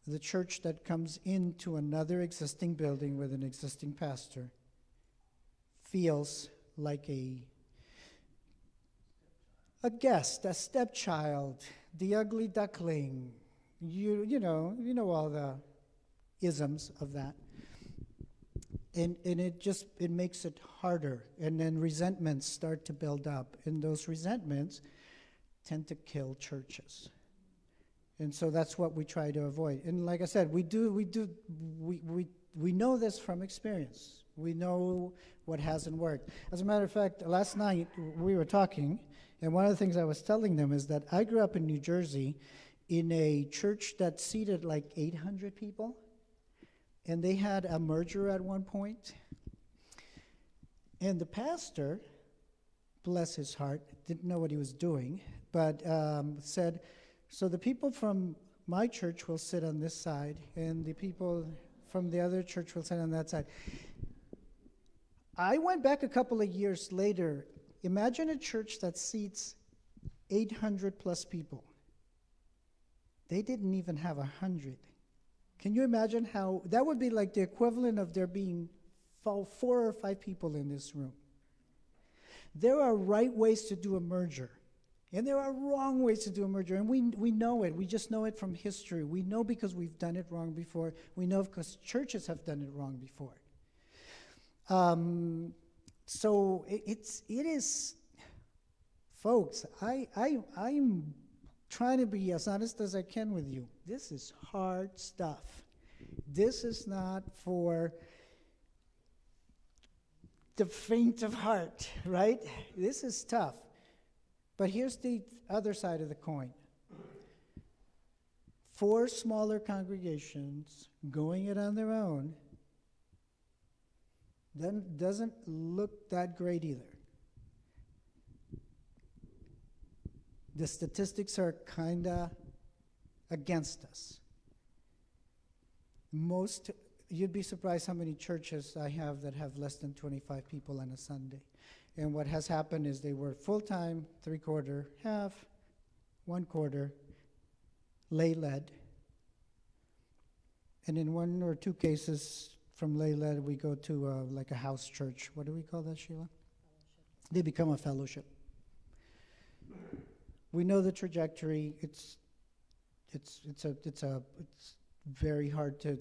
the church that comes into another existing building with an existing pastor feels like a guest, a stepchild, the ugly duckling. You know all the isms of that. And it makes it harder. And then resentments start to build up. And those resentments tend to kill churches. And so that's what we try to avoid. And like I said, we know this from experience. We know what hasn't worked. As a matter of fact, last night we were talking, and one of the things I was telling them is that I grew up in New Jersey in a church that seated like 800 people. And they had a merger at one point. And the pastor, bless his heart, didn't know what he was doing, but said, so the people from my church will sit on this side, and the people from the other church will sit on that side. I went back a couple of years later. Imagine a church that seats 800 plus people. They didn't even have 100. Can you imagine how that would be like the equivalent of there being 4 or 5 people in this room? There are right ways to do a merger, and there are wrong ways to do a merger, and we know it. We just know it from history. We know because we've done it wrong before. We know because churches have done it wrong before. So it is, folks. I'm trying to be as honest as I can with you. This is hard stuff. This is not for the faint of heart, right? This is tough. But here's the other side of the coin. 4 smaller congregations going it on their own then doesn't look that great either. The statistics are kind of against us. You'd be surprised how many churches I have that have less than 25 people on a Sunday. And what has happened is they were full-time, 3/4, half, 1/4, lay-led. And in 1 or 2 cases from lay-led, we go to like a house church. What do we call that, Sheila? Fellowship. They become a fellowship. We know the trajectory. It's very hard to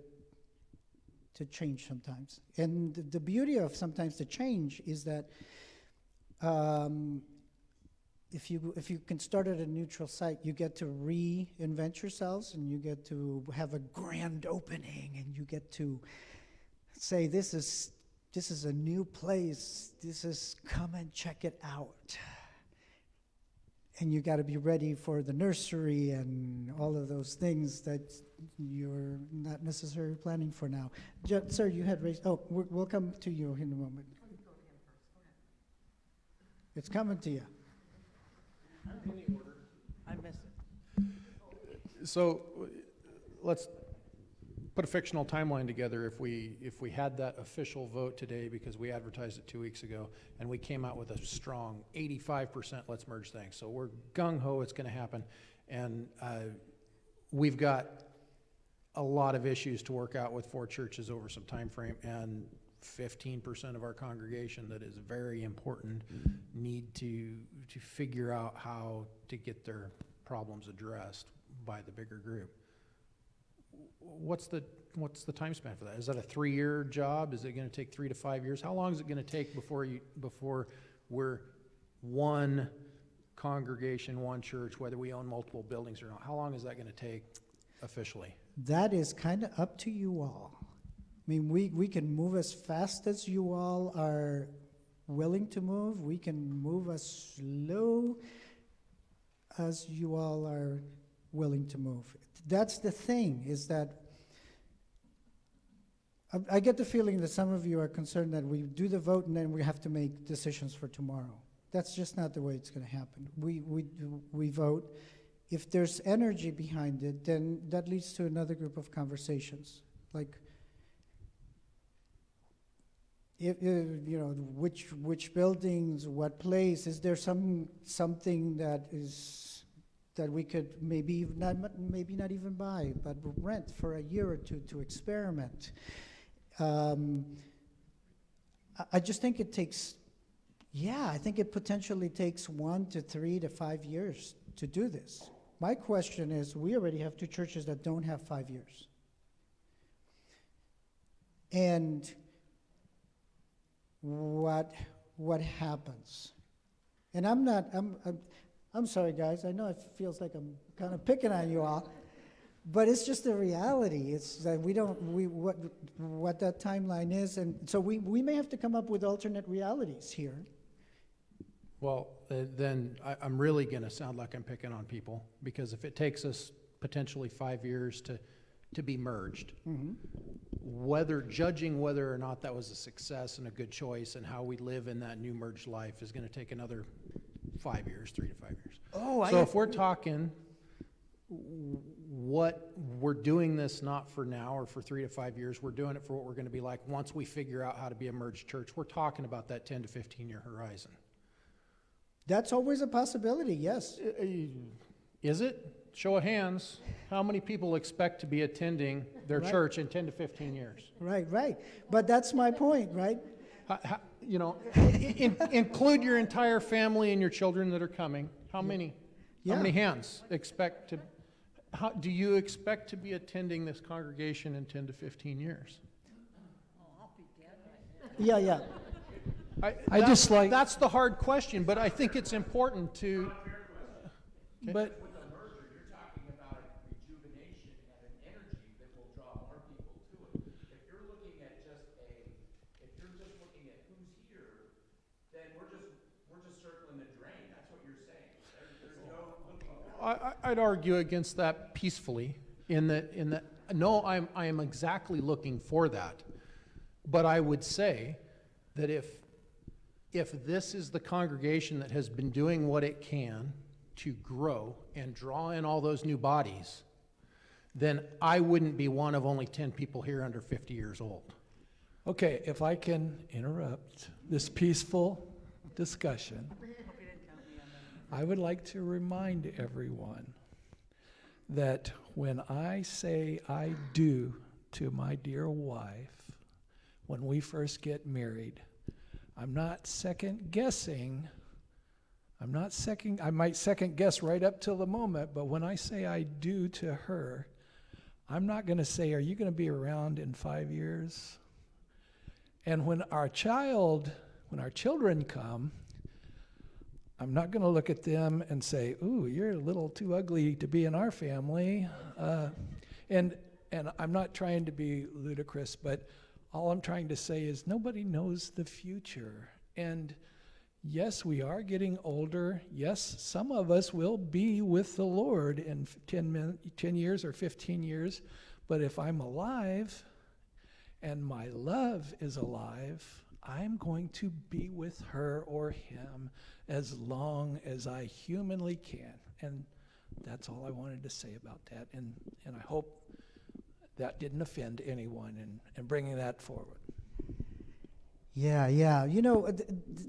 change sometimes. And the beauty of sometimes the change is that if you can start at a neutral site, you get to reinvent yourselves, and you get to have a grand opening, and you get to say, this is a new place. Come and check it out. And you got to be ready for the nursery and all of those things that you're not necessarily planning for now. Sir, you had raised, we'll come to you in a moment. It's coming to you. I missed it. So let's put a fictional timeline together. If we had that official vote today, because we advertised it 2 weeks ago, and we came out with a strong 85% let's merge things. So we're gung-ho, it's going to happen. And we've got a lot of issues to work out with 4 churches over some time frame, and 15% of our congregation that is very important need to figure out how to get their problems addressed by the bigger group. What's the time span for that? Is that a 3-year job? Is it going to take 3 to 5 years? How long is it going to take before we're one congregation, one church, whether we own multiple buildings or not? How long is that going to take officially? That is kind of up to you all. I mean, we can move as fast as you all are willing to move. We can move as slow as you all are willing to move. That's the thing, is that I get the feeling that some of you are concerned that we do the vote and then we have to make decisions for tomorrow. That's just not the way it's going to happen. We vote. If there's energy behind it, then that leads to another group of conversations, like, which buildings, what place, is there something that is that we could maybe not even buy, but rent for a year or two to experiment. I just think it takes, I think it potentially takes 1 to 3 to 5 years to do this. My question is, we already have 2 churches that don't have 5 years. And what happens? And I'm sorry, guys. I know it feels like I'm kind of picking on you all, but it's just the reality. It's that what that timeline is, and so we may have to come up with alternate realities here. Well, then I'm really going to sound like I'm picking on people, because if it takes us potentially 5 years to be merged, judging whether or not that was a success and a good choice and how we live in that new merged life is going to take another 5 years, 3 to 5 years. So if we're talking what we're doing this not for now or for 3 to 5 years, we're doing it for what we're going to be like once we figure out how to be a merged church, we're talking about that 10 to 15 year horizon. That's always a possibility, yes. Is it? Show of hands. How many people expect to be attending their church in 10 to 15 years? Right. But that's my point, right? Include your entire family and your children that are coming. How many? Yeah. How many hands expect to? Do you expect to be attending this congregation in 10 to 15 years? I'll be dead right now. Yeah. That's the hard question, but I think it's important to. Okay. But with a merger, you're talking about a rejuvenation and an energy that will draw more people to it. If you're looking at who's here, then we're just circling the drain. That's what you're saying. There's no looking. I'd argue against that peacefully. No, I am exactly looking for that, but I would say that if this is the congregation that has been doing what it can to grow and draw in all those new bodies, then I wouldn't be one of only 10 people here under 50 years old. Okay, if I can interrupt this peaceful discussion, I would like to remind everyone that when I say I do to my dear wife, when we first get married, I'm not second guessing. I might second guess right up till the moment, but when I say I do to her, I'm not going to say, are you going to be around in 5 years? And when our children come, I'm not going to look at them and say, ooh, you're a little too ugly to be in our family. And I'm not trying to be ludicrous, but all I'm trying to say is nobody knows the future. And yes, we are getting older. Yes, some of us will be with the Lord in 10 years or 15 years. But if I'm alive and my love is alive, I'm going to be with her or him as long as I humanly can. And that's all I wanted to say about that. And I hope that didn't offend anyone in bringing that forward. Yeah.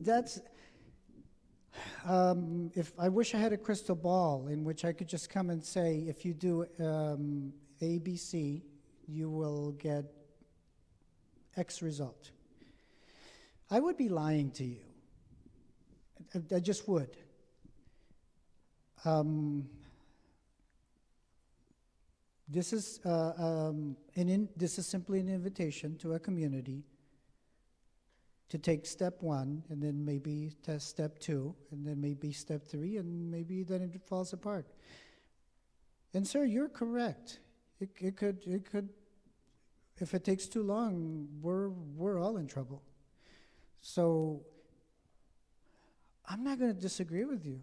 That's... if I wish I had a crystal ball in which I could just come and say, if you do ABC, you will get X result. I would be lying to you. I just would. This is this is simply an invitation to a community to take step 1, and then maybe test step 2, and then maybe step 3, and maybe then it falls apart. And sir, you're correct. It could. If it takes too long, we're all in trouble. So I'm not going to disagree with you.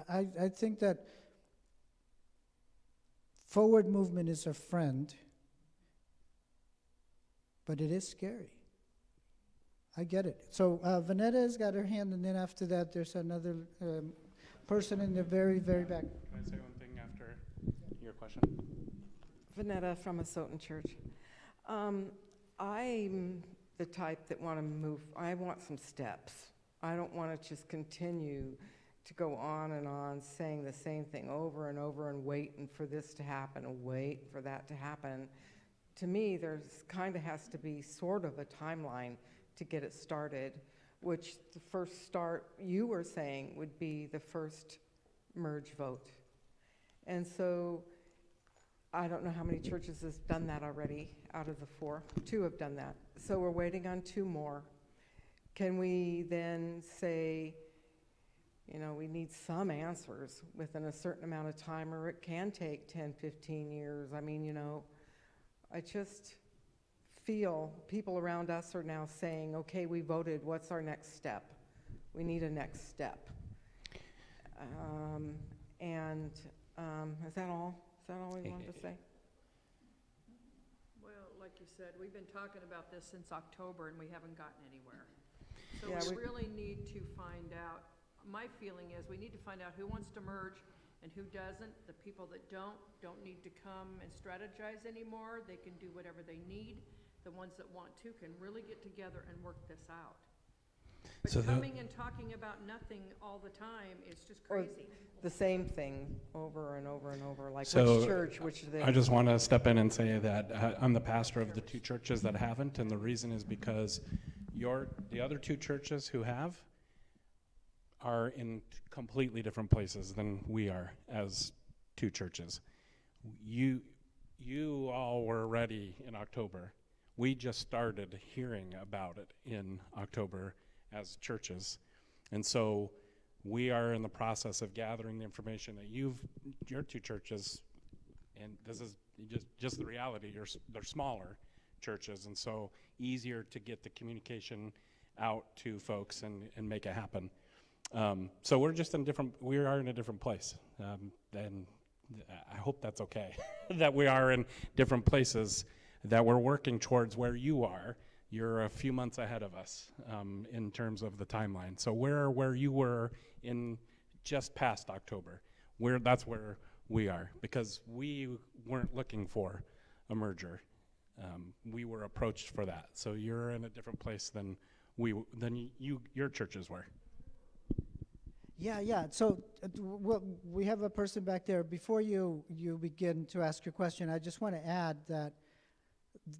I think that forward movement is a friend, but it is scary. I get it. So Vanetta has got her hand, and then after that, there's another person in the very, very back. Can I say one thing after your question? Vanetta from Asotin Church. I'm the type that want to move. I want some steps. I don't want to just continue to go on saying the same thing over and over and waiting for this to happen and wait for that to happen. To me, there's kind of has to be sort of a timeline to get it started, which the first start you were saying would be the first merge vote. And so I don't know how many churches has done that already out of the 4. 2 have done that. So we're waiting on 2 more. Can we then say, you know, we need some answers within a certain amount of time, or it can take 10, 15 years. I mean, you know, I just feel people around us are now saying, okay, we voted, what's our next step? We need a next step. Is that all? Is that all we wanted to say? Well, like you said, we've been talking about this since October and we haven't gotten anywhere. So Yeah, we really need to find out, my feeling is we need to find out who wants to merge and who doesn't. The people that don't need to come and strategize anymore. They can do whatever they need. The ones that want to can really get together and work this out. But So coming and talking about nothing all the time is just crazy. The same thing over and over and over, like So, which church, which they. I just want to step in and say that I'm the pastor of the 2 churches that haven't, and the reason is because the other 2 churches who have are in completely different places than we are as 2 churches. You all were ready in October. We just started hearing about it in October as churches. And so we are in the process of gathering the information that your 2 churches, and this is just the reality, they're smaller churches, and so easier to get the communication out to folks and make it happen. So we are in a different place. And I hope that's okay, that we are in different places, that we're working towards where you are. You're a few months ahead of us in terms of the timeline. So where you were in just past October, that's where we are, because we weren't looking for a merger. We were approached for that. So you're in a different place than your churches were. Yeah. So we have a person back there. Before you begin to ask your question, I just want to add that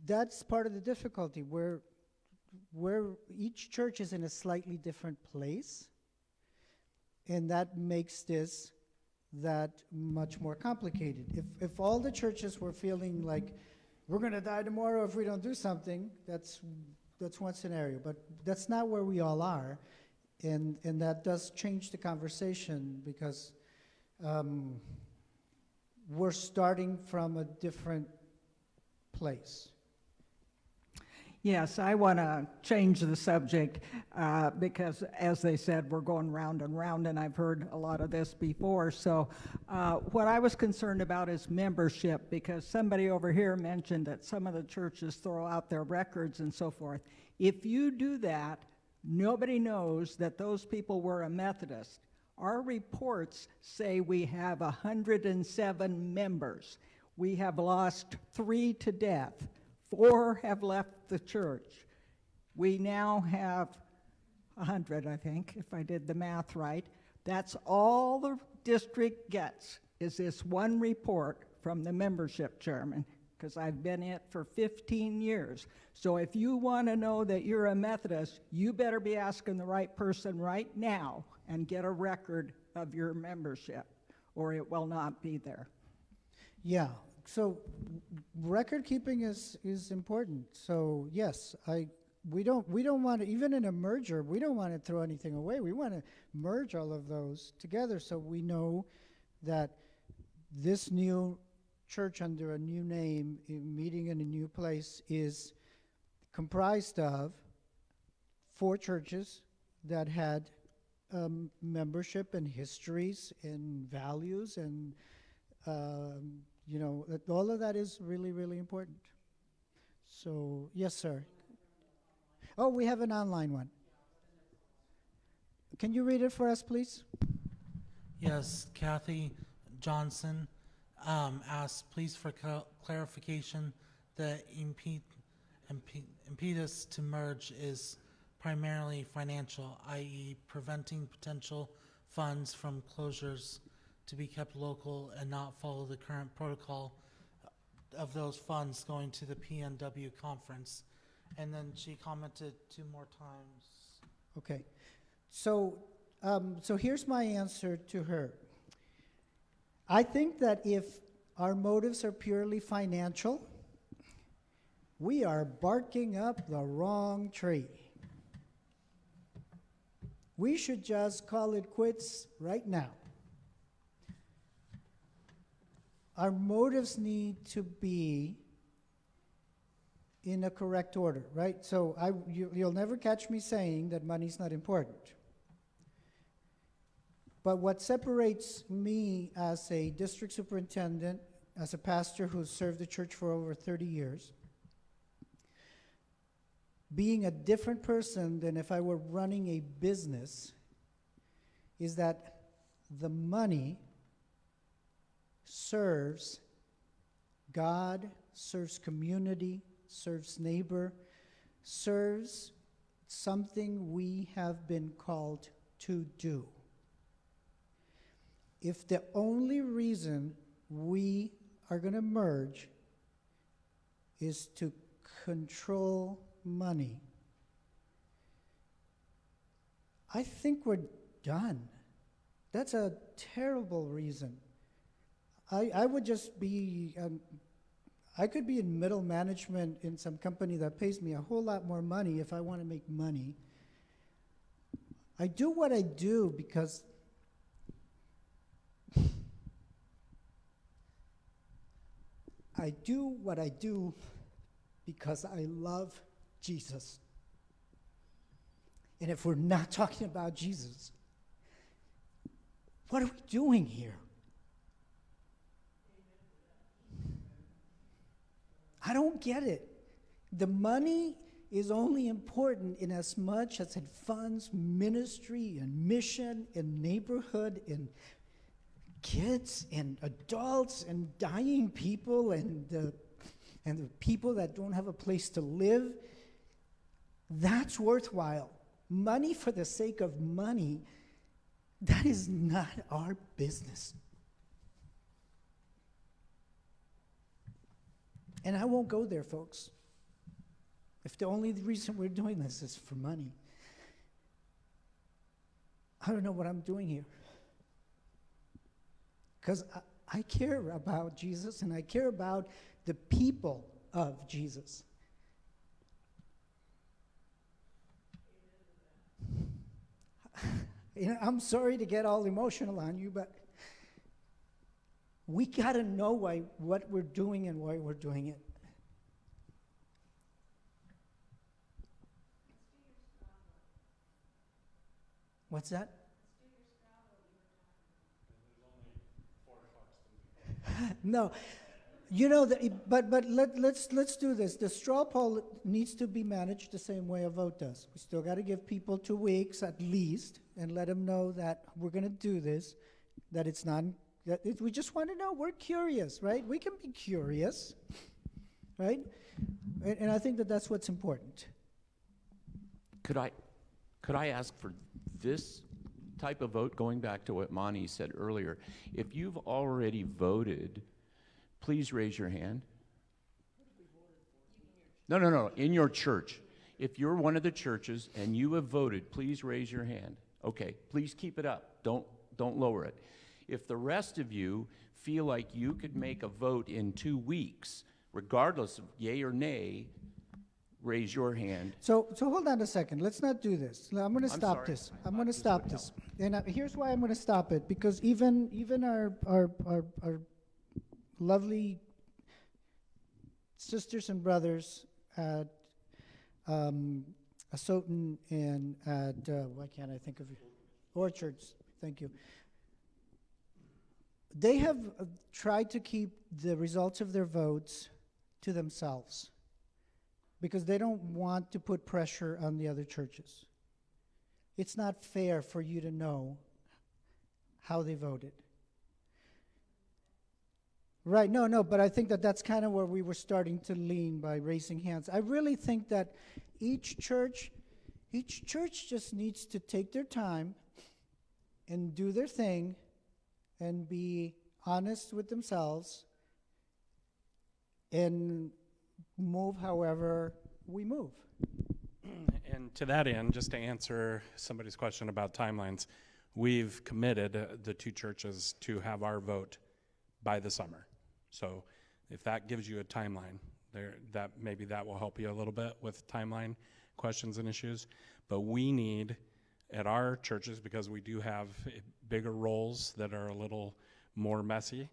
that's part of the difficulty, where each church is in a slightly different place, and that makes this that much more complicated. If all the churches were feeling like we're going to die tomorrow if we don't do something, that's one scenario, but that's not where we all are, and that does change the conversation, because we're starting from a different place. Yes, I want to change the subject because, as they said, we're going round and round, and I've heard a lot of this before. So what I was concerned about is membership, because somebody over here mentioned that some of the churches throw out their records and so forth. If you do that, nobody knows that those people were a Methodist. Our reports say we have 107 members. We have lost 3 to death. 4 have left the church. We now have 100, I think, if I did the math right. That's all the district gets, is this one report from the membership chairman, because I've been it for 15 years. So if you want to know that you're a Methodist, you better be asking the right person right now and get a record of your membership, or it will not be there. Yeah. So record keeping is important. So yes, we don't want to, even in a merger, we don't want to throw anything away. We want to merge all of those together, so we know that this new church under a new name, meeting in a new place, is comprised of 4 churches that had membership and histories and values, and all of that is really, really important. So, yes, sir. Oh, we have an online one. Can you read it for us, please? Yes, Kathy Johnson asked, please, for clarification, the impetus to merge is primarily financial, i.e. preventing potential funds from closures to be kept local and not follow the current protocol of those funds going to the PNW conference. And then she commented 2 more times. Okay. So, so here's my answer to her. I think that if our motives are purely financial, we are barking up the wrong tree. We should just call it quits right now. Our motives need to be in a correct order, right? So you'll never catch me saying that money's not important. But what separates me as a district superintendent, as a pastor who's served the church for over 30 years, being a different person than if I were running a business, is that the money serves God, serves community, serves neighbor, serves something we have been called to do. If the only reason we are going to merge is to control money, I think we're done. That's a terrible reason. I would just be, I could be in middle management in some company that pays me a whole lot more money if I want to make money. I do what I do because I do what I do because I love Jesus. And if we're not talking about Jesus, what are we doing here? I don't get it. The money is only important in as much as it funds ministry and mission and neighborhood and kids and adults and dying people and the people that don't have a place to live. That's worthwhile. Money for the sake of money, that is not our business. And I won't go there, folks. If the only reason we're doing this is for money, I don't know what I'm doing here. Because I care about Jesus and I care about the people of Jesus. You know, I'm sorry to get all emotional on you, but we got to know what we're doing and why we're doing it. What's that? No, you know, but let's do this. The straw poll needs to be managed the same way a vote does. We still got to give people 2 weeks at least and let them know that we're going to do this, that it's not. We just want to know. We're curious, right? We can be curious, right? And I think that that's what's important. Could I ask for this type of vote, going back to what Monty said earlier? If you've already voted, please raise your hand. No, in your church. If you're one of the churches and you have voted, please raise your hand. Okay, please keep it up. Don't lower it. If the rest of you feel like you could make a vote in 2 weeks, regardless of yay or nay, raise your hand. So hold on a second. Let's not do this. I'm going to stop this. I'm going to stop this. And here's why I'm going to stop it. Because even our lovely sisters and brothers at Asotin and at, why can't I think of it? Orchards. Thank you. They have tried to keep the results of their votes to themselves because they don't want to put pressure on the other churches. It's not fair for you to know how they voted. Right, no, but I think that that's kind of where we were starting to lean by raising hands. I really think that each church just needs to take their time and do their thing and be honest with themselves and move however we move. And to that end, just to answer somebody's question about timelines, we've committed the two churches to have our vote by the summer. So if that gives you a timeline, maybe that will help you a little bit with timeline questions and issues. But we need, at our churches, because we do have bigger roles that are a little more messy,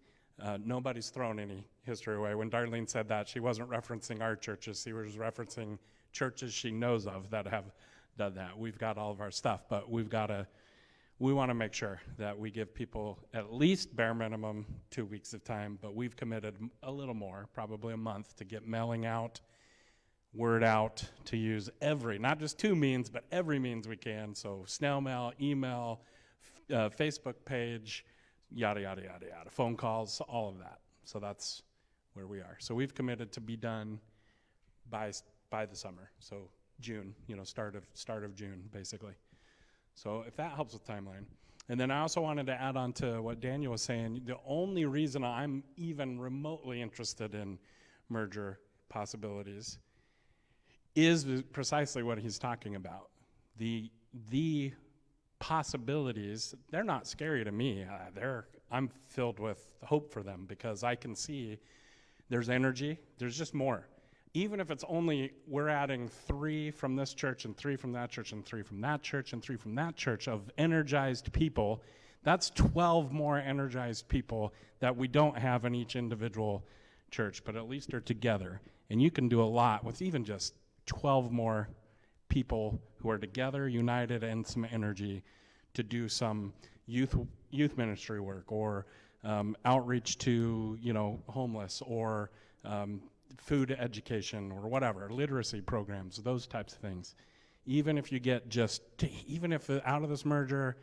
nobody's thrown any history away. When Darlene said that, she wasn't referencing our churches. She was referencing churches she knows of that have done that. We've got all of our stuff, but we want to make sure that we give people at least bare minimum 2 weeks of time, but we've committed a little more, probably a month, to get mailing out, word out, to use not just two means, but every means we can. So snail mail, email, Facebook page, yada, yada, yada, yada, phone calls, all of that. So that's where we are. So we've committed to be done by the summer. So June, start of June, basically. So if that helps with timeline. And then I also wanted to add on to what Daniel was saying. The only reason I'm even remotely interested in merger possibilities is precisely what he's talking about. The possibilities, they're not scary to me. I'm filled with hope for them because I can see there's energy, there's just more. Even if it's only we're adding 3 from this church and 3 from that church and 3 from that church and 3 from that church of energized people, that's 12 more energized people that we don't have in each individual church, but at least are together. And you can do a lot with even just 12 more people who are together, united, and some energy to do some youth ministry work or outreach to homeless or food education or whatever, literacy programs, those types of things. Even if you get even if out of this merger,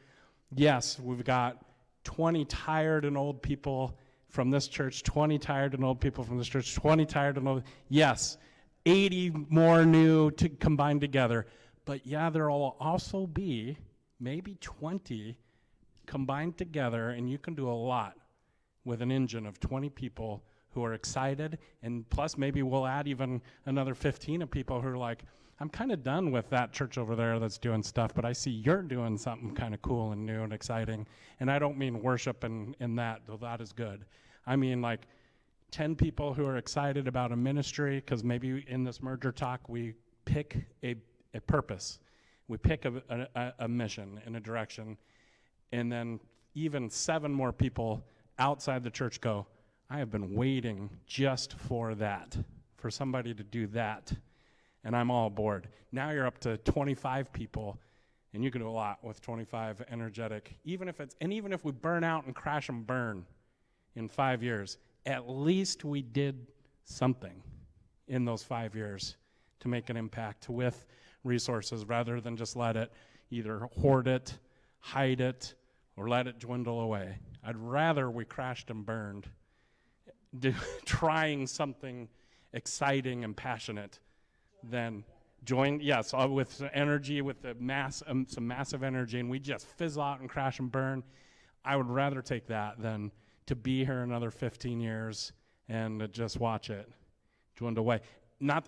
yes, we've got 20 tired and old people from this church, 20 tired and old people from this church, 20 tired and old, yes, 80 more new to combine together. But yeah, there will also be maybe 20 combined together, and you can do a lot with an engine of 20 people who are excited, and plus maybe we'll add even another 15 of people who are like, I'm kind of done with that church over there that's doing stuff, but I see you're doing something kind of cool and new and exciting. And I don't mean worship in that, though that is good. I mean like 10 people who are excited about a ministry, because maybe in this merger talk we pick a purpose. We pick a mission and a direction, and then even 7 more people outside the church go, I have been waiting just for that, for somebody to do that, and I'm all aboard. Now you're up to 25 people, and you can do a lot with 25 energetic, even if we burn out and crash and burn in 5 years, at least we did something in those 5 years to make an impact with resources rather than just let it either hoard it, hide it, or let it dwindle away. I'd rather we crashed and burned trying something exciting and passionate than with energy, with some massive energy, and we just fizz out and crash and burn. I would rather take that than to be here another 15 years and just watch it dwindle away.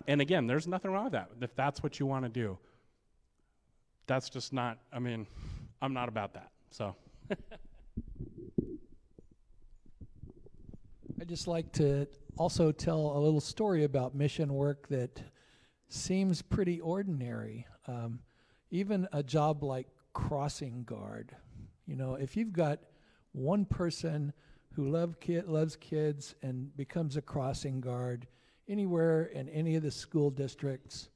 And again, there's nothing wrong with that. If that's what you want to do, that's just not, I'm not about that, so. I'd just like to also tell a little story about mission work that seems pretty ordinary. Even a job like crossing guard. If you've got one person who loves kids and becomes a crossing guard anywhere in any of the school districts,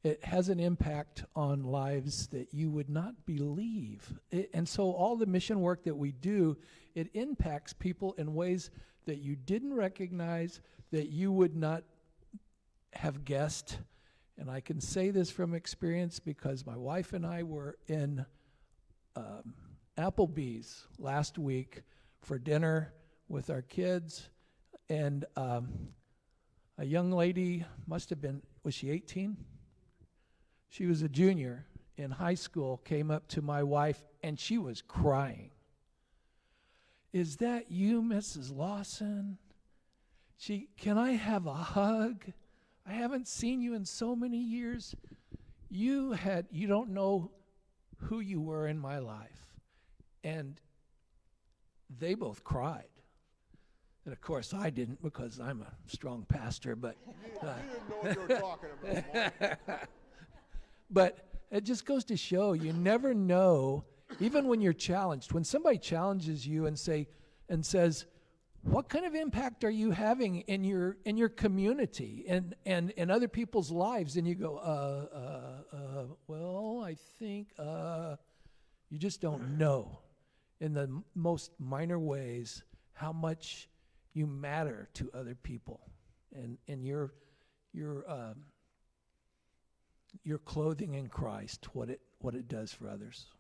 it has an impact on lives that you would not believe. And so all the mission work that we do, it impacts people in ways that you didn't recognize, that you would not have guessed. And I can say this from experience because my wife and I were in Applebee's last week for dinner with our kids, and a young lady was she 18? She was a junior, in high school came up to my wife and she was crying. "Is that you, Mrs. Lawson? Can I have a hug? I haven't seen you in so many years. You don't know who you were in my life." And they both cried. And of course I didn't, because I'm a strong pastor, but You didn't know what you were talking about, Mark. but it just goes to show you never know, even when you're challenged, when somebody challenges you and says, "What kind of impact are you having in your community and in other people's lives?" And you go, well, I think you just don't know in the most minor ways how much you matter to other people, and your clothing in Christ, what it does for others.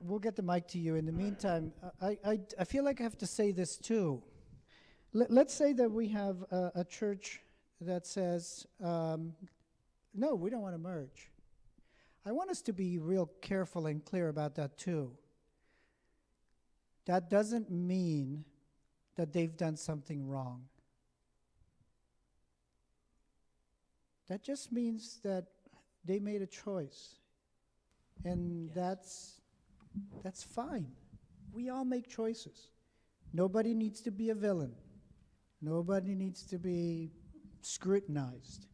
We'll get the mic to you. In the meantime, I feel like I have to say this too. Let's say that we have a church that says, no, we don't want to merge. I want us to be real careful and clear about that too. That doesn't mean that they've done something wrong. That just means that they made a choice. And that's fine. We all make choices. Nobody needs to be a villain. Nobody needs to be scrutinized.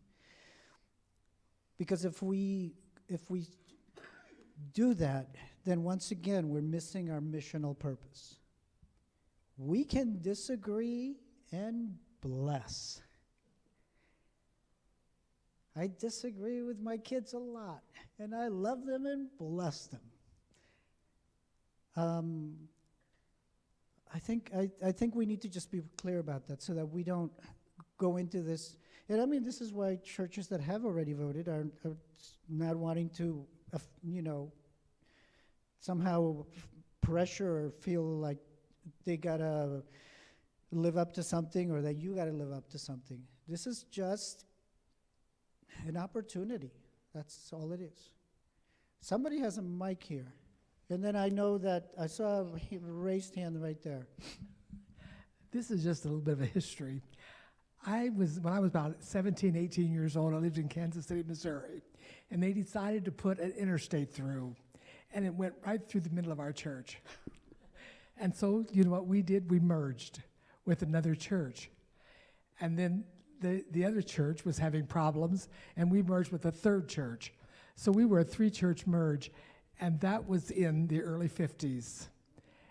Because if we do that, then once again, we're missing our missional purpose. We can disagree and bless. I disagree with my kids a lot, and I love them and bless them. I think we need to just be clear about that so that we don't go into this. And I mean, this is why churches that have already voted are not wanting to, somehow pressure or feel like they gotta live up to something or that you gotta live up to something. This is just an opportunity. That's all it is. Somebody has a mic here. And then I know that I saw a raised hand right there. This is just a little bit of a history. When I was about 17, 18 years old, I lived in Kansas City, Missouri, and they decided to put an interstate through, and it went right through the middle of our church. And so, you know what we did? We merged with another church. And then the other church was having problems, and we merged with a third church. So we were a three-church merge, and that was in the early 50s.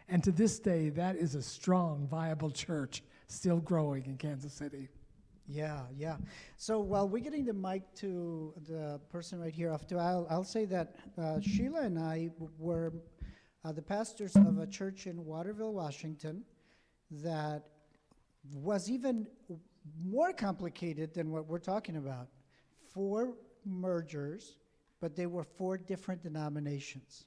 And to this day, that is a strong, viable church still growing in Kansas City. Yeah. So while we're getting the mic to the person right here off to I'll say that Sheila and I were the pastors of a church in Waterville, Washington, that was even more complicated than what we're talking about. 4 mergers, but they were 4 different denominations.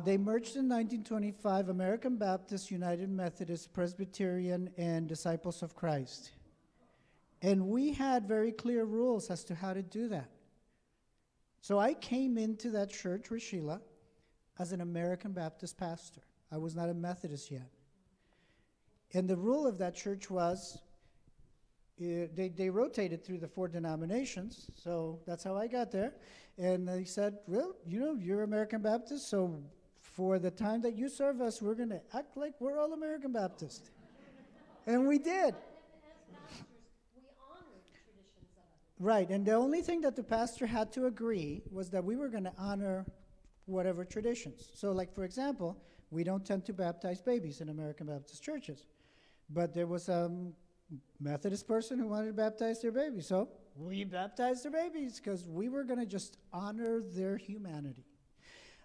They merged in 1925, American Baptist, United Methodist, Presbyterian, and Disciples of Christ. And we had very clear rules as to how to do that. So I came into that church with Sheila as an American Baptist pastor. I was not a Methodist yet. And the rule of that church was, they rotated through the 4 denominations, so that's how I got there. And they said, well, you're American Baptist, so for the time that you serve us, we're going to act like we're all American Baptist. And we did. Right, and the only thing that the pastor had to agree was that we were going to honor whatever traditions. So, like, for example, we don't tend to baptize babies in American Baptist churches. But there was a Methodist person who wanted to baptize their baby, so we baptized their babies because we were going to just honor their humanity.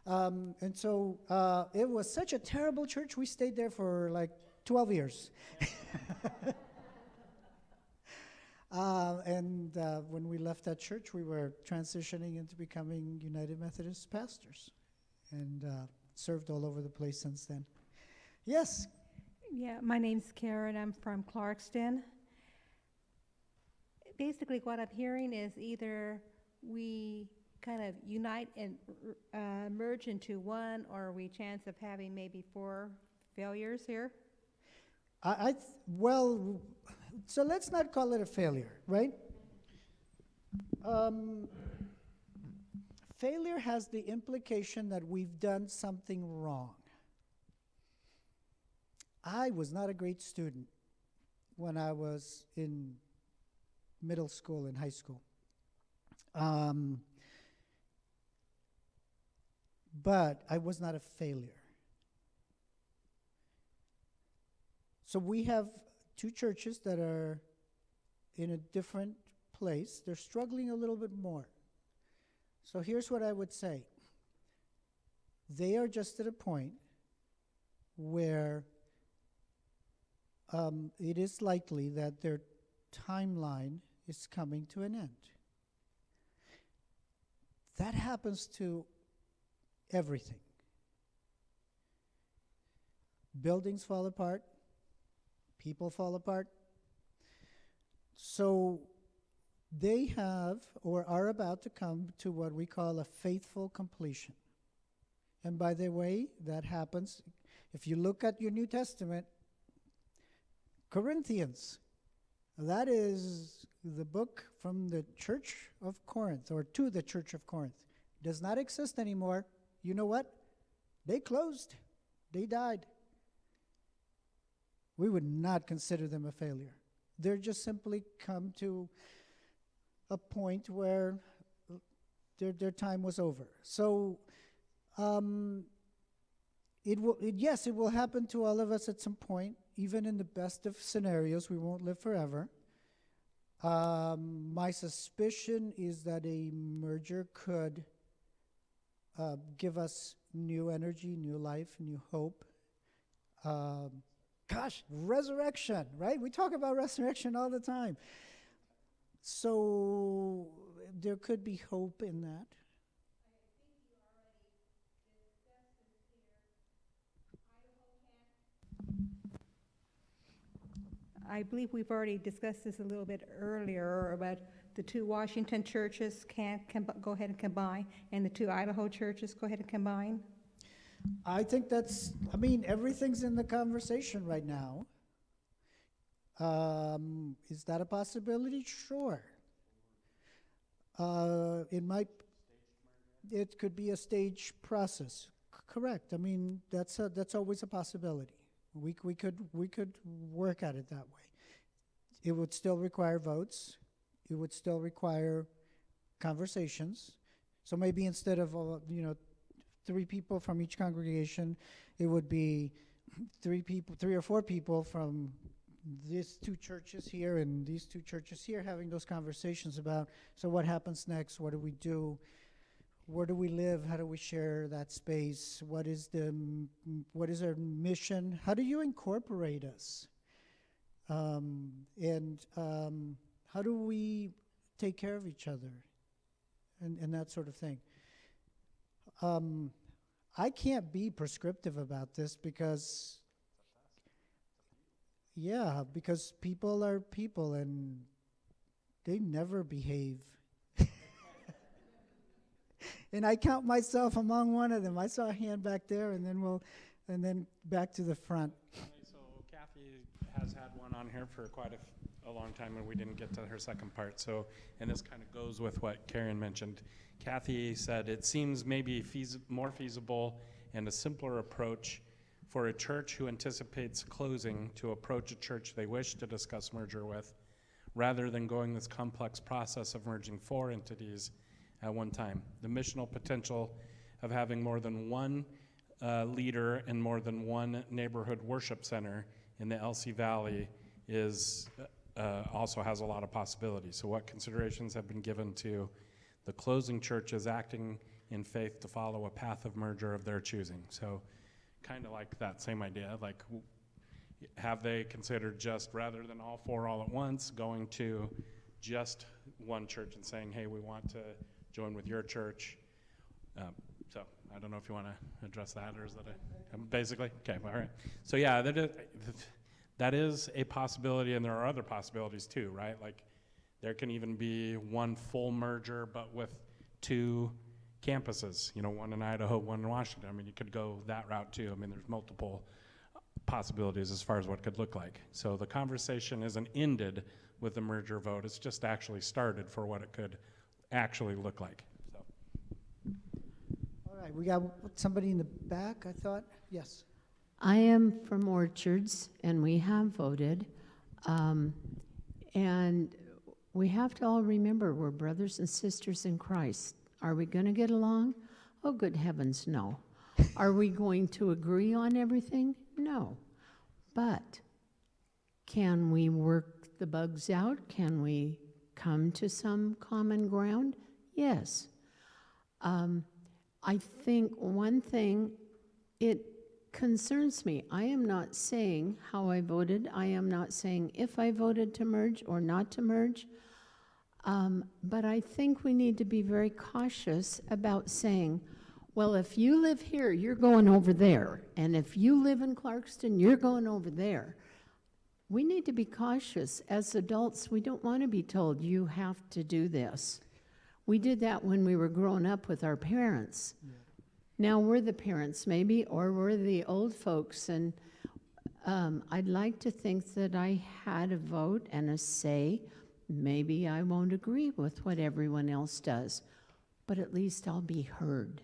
And so it was such a terrible church, we stayed there for like 12 years. And when we left that church, we were transitioning into becoming United Methodist pastors and served all over the place since then. Yes? Yeah, my name's Karen. I'm from Clarkston. basically what I'm hearing is either we kind of unite and merge into one, or are we chance of having maybe 4 failures here? Well, so let's not call it a failure, right? Failure has the implication that we've done something wrong. I was not a great student when I was in middle school and high school. But I was not a failure. So we have 2 churches that are in a different place. They're struggling a little bit more. So here's what I would say. They are just at a point where it is likely that their timeline is coming to an end. That happens to everything. Buildings fall apart, people fall apart. So they have or are about to come to what we call a faithful completion. And by the way, that happens, if you look at your New Testament, Corinthians, that is the book from the Church of Corinth, or to the Church of Corinth. Does not exist anymore. You know what? They closed. They died. We would not consider them a failure. They're just simply come to a point where their time was over. So it will happen to all of us at some point. Even in the best of scenarios, we won't live forever. My suspicion is that a merger could give us new energy, new life, new hope. Resurrection, right? We talk about resurrection all the time. So there could be hope in that. I believe we've already discussed this a little bit earlier about the 2 Washington churches can't go ahead and combine, and the 2 Idaho churches go ahead and combine. I think everything's in the conversation right now. Is that a possibility? Sure. It could be a staged process. Correct. That's always a possibility. We could work at it that way. It would still require votes. It would still require conversations. So maybe instead of 3 people from each congregation, it would be 3 or 4 people from these 2 churches here and these 2 churches here having those conversations about, so what happens next? What do we do? Where do we live? How do we share that space? What is our mission? How do you incorporate us? And how do we take care of each other? And that sort of thing. I can't be prescriptive about this because people are people and they never behave. And I count myself among one of them. I saw a hand back there, and then back to the front. So Kathy has had one on here for quite a long time, and we didn't get to her second part. So, and this kind of goes with what Karen mentioned. Kathy said it seems maybe more feasible and a simpler approach for a church who anticipates closing to approach a church they wish to discuss merger with, rather than going this complex process of merging 4 entities at one time. The missional potential of having more than one leader and more than one neighborhood worship center in the LC Valley is also has a lot of possibilities. So what considerations have been given to the closing churches acting in faith to follow a path of merger of their choosing? So kind of like that same idea, like have they considered just, rather than all 4 all at once, going to just one church and saying, hey, we want to join with your church? So I don't know if you want to address that, or is that basically? Okay, all right. So yeah, that is a possibility, and there are other possibilities too, right? Like There can even be one full merger, but with two campuses, one in Idaho, one in Washington. I mean, you could go that route too. I mean, there's multiple possibilities as far as what could look like. So the conversation isn't ended with the merger vote. It's just actually started for what it could actually look like. So. All right, we got somebody in the back, I thought. Yes. I am from Orchards, and we have voted. And we have to all remember we're brothers and sisters in Christ. Are we going to get along? Oh, good heavens, no. Are we going to agree on everything? No. But can we work the bugs out? Can we come to some common ground? Yes. I think one thing, it concerns me. I am not saying how I voted. I am not saying if I voted to merge or not to merge. But I think we need to be very cautious about saying, well, if you live here, you're going over there. And if you live in Clarkston, you're going over there. We need to be cautious. As adults, we don't want to be told, you have to do this. We did that when we were growing up with our parents. Yeah. Now we're the parents, maybe, or we're the old folks. And I'd like to think that I had a vote and a say. Maybe I won't agree with what everyone else does, but at least I'll be heard.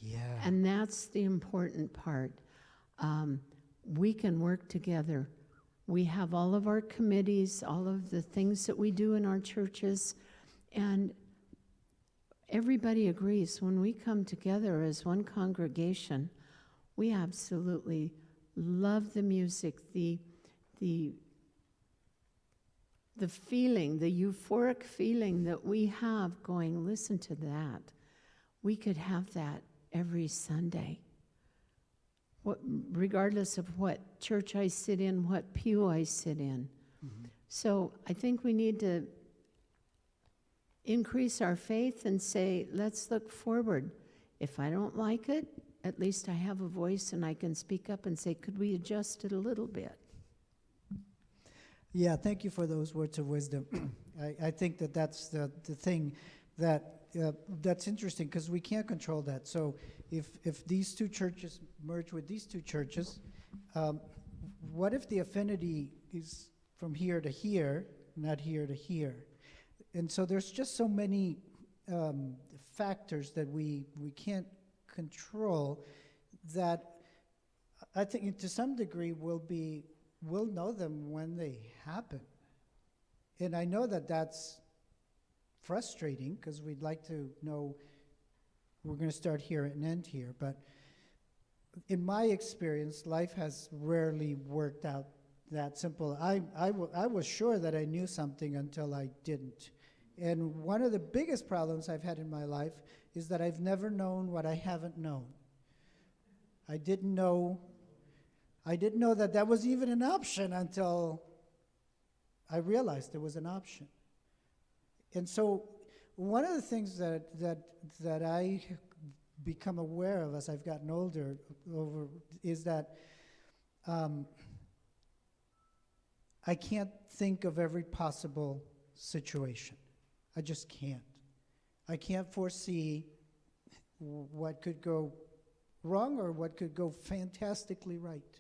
Yeah. And that's the important part. We can work together. We have all of our committees, all of the things that we do in our churches, and everybody agrees when we come together as one congregation, we absolutely love the music, the feeling, the euphoric feeling that we have going, listen to that. We could have that every Sunday. Regardless of what church I sit in, what pew I sit in. Mm-hmm. So I think we need to increase our faith and say, let's look forward. If I don't like it, at least I have a voice and I can speak up and say, could we adjust it a little bit? Yeah, thank you for those words of wisdom. I think that's the thing that's interesting, because we can't control that. So if these two churches merge with these two churches, what if the affinity is from here to here, not here to here? And so there's just so many factors that we can't control that I think to some degree we'll know them when they happen. And I know that that's frustrating, because we'd like to know we're going to start here and end here. But in my experience, life has rarely worked out that simple. I was sure that I knew something until I didn't. And one of the biggest problems I've had in my life is that I've never known what I haven't known. I didn't know that was even an option until I realized there was an option. And so one of the things that I become aware of as I've gotten older is that I can't think of every possible situation. I just can't. I can't foresee what could go wrong or what could go fantastically right.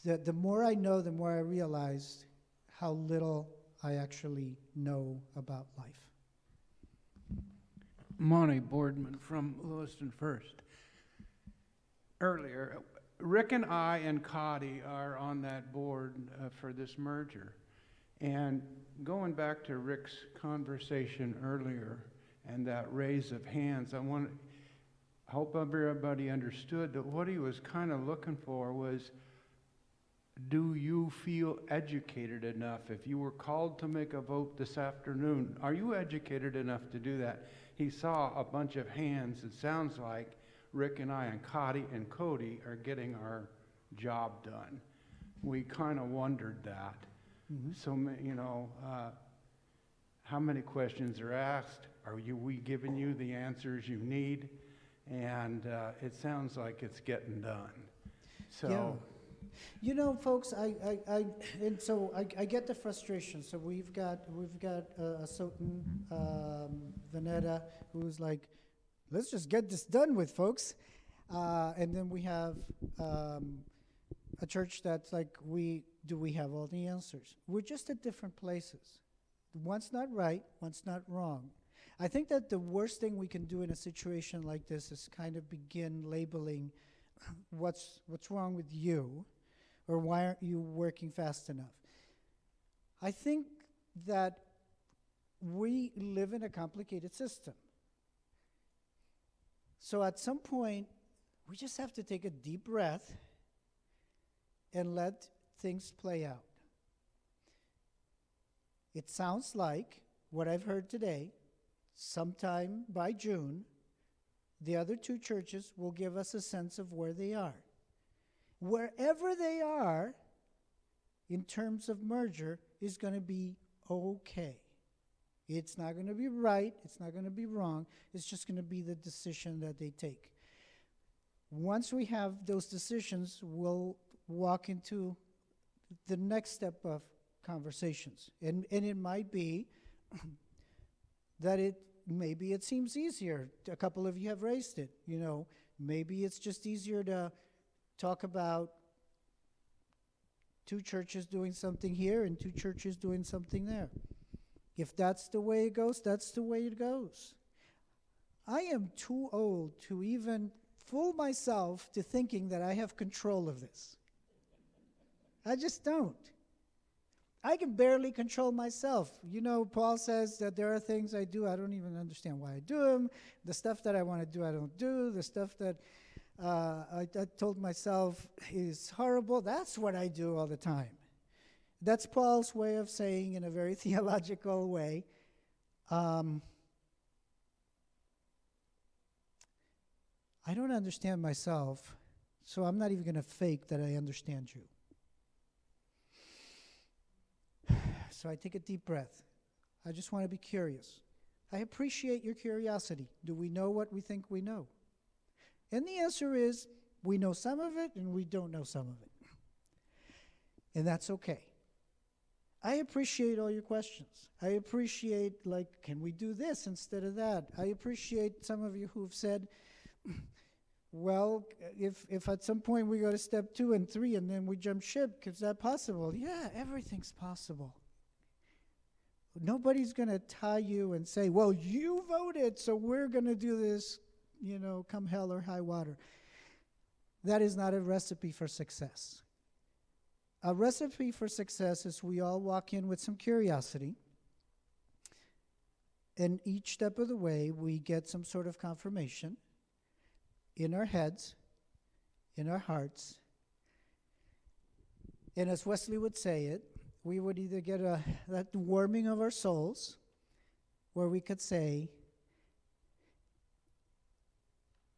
The more I know, the more I realize how little I actually know about life. Monty Boardman from Lewiston First. Earlier, Rick and I and Cotty are on that board for this merger. And going back to Rick's conversation earlier and that raise of hands, I hope everybody understood that what he was kind of looking for was, do you feel educated enough? If you were called to make a vote this afternoon, are you educated enough to do that? He saw a bunch of hands. It sounds like Rick and I and Cotty and Cody are getting our job done. We kind of wondered that. Mm-hmm. So, how many questions are asked? We giving you the answers you need? And it sounds like it's getting done. So You know, folks, and so I get the frustration. So we've got Asotin, Vanetta, who's like, let's just get this done with, folks. And then we have a church that's like, we have all the answers? We're just at different places. One's not right, one's not wrong. I think that the worst thing we can do in a situation like this is kind of begin labeling what's wrong with you, or why aren't you working fast enough. I think that we live in a complicated system. So at some point, we just have to take a deep breath and let things play out. It sounds like what I've heard today, sometime by June, the other two churches will give us a sense of where they are. Wherever they are, in terms of merger, is going to be okay. It's not going to be right, it's not going to be wrong, it's just going to be the decision that they take. Once we have those decisions, we'll walk into the next step of conversations. And it might be that maybe it seems easier. A couple of you have raised it. You know, maybe it's just easier to talk about two churches doing something here and two churches doing something there. If that's the way it goes, that's the way it goes. I am too old to even fool myself to thinking that I have control of this. I just don't. I can barely control myself. You know, Paul says that there are things I do, I don't even understand why I do them. The stuff that I want to do, I don't do. The stuff that I told myself is horrible, that's what I do all the time. That's Paul's way of saying, in a very theological way, I don't understand myself, so I'm not even going to fake that I understand you. So I take a deep breath. I just want to be curious. I appreciate your curiosity. Do we know what we think we know? And the answer is, we know some of it and we don't know some of it. And that's okay. I appreciate all your questions. I appreciate, like, can we do this instead of that? I appreciate some of you who've said, well, if at some point we go to step 2 and 3 and then we jump ship, is that possible? Yeah, everything's possible. Nobody's going to tie you and say, well, you voted, so we're going to do this, you know, come hell or high water. That is not a recipe for success. A recipe for success is we all walk in with some curiosity, and each step of the way we get some sort of confirmation in our heads, in our hearts. And as Wesley would say it, we would either get that warming of our souls, where we could say,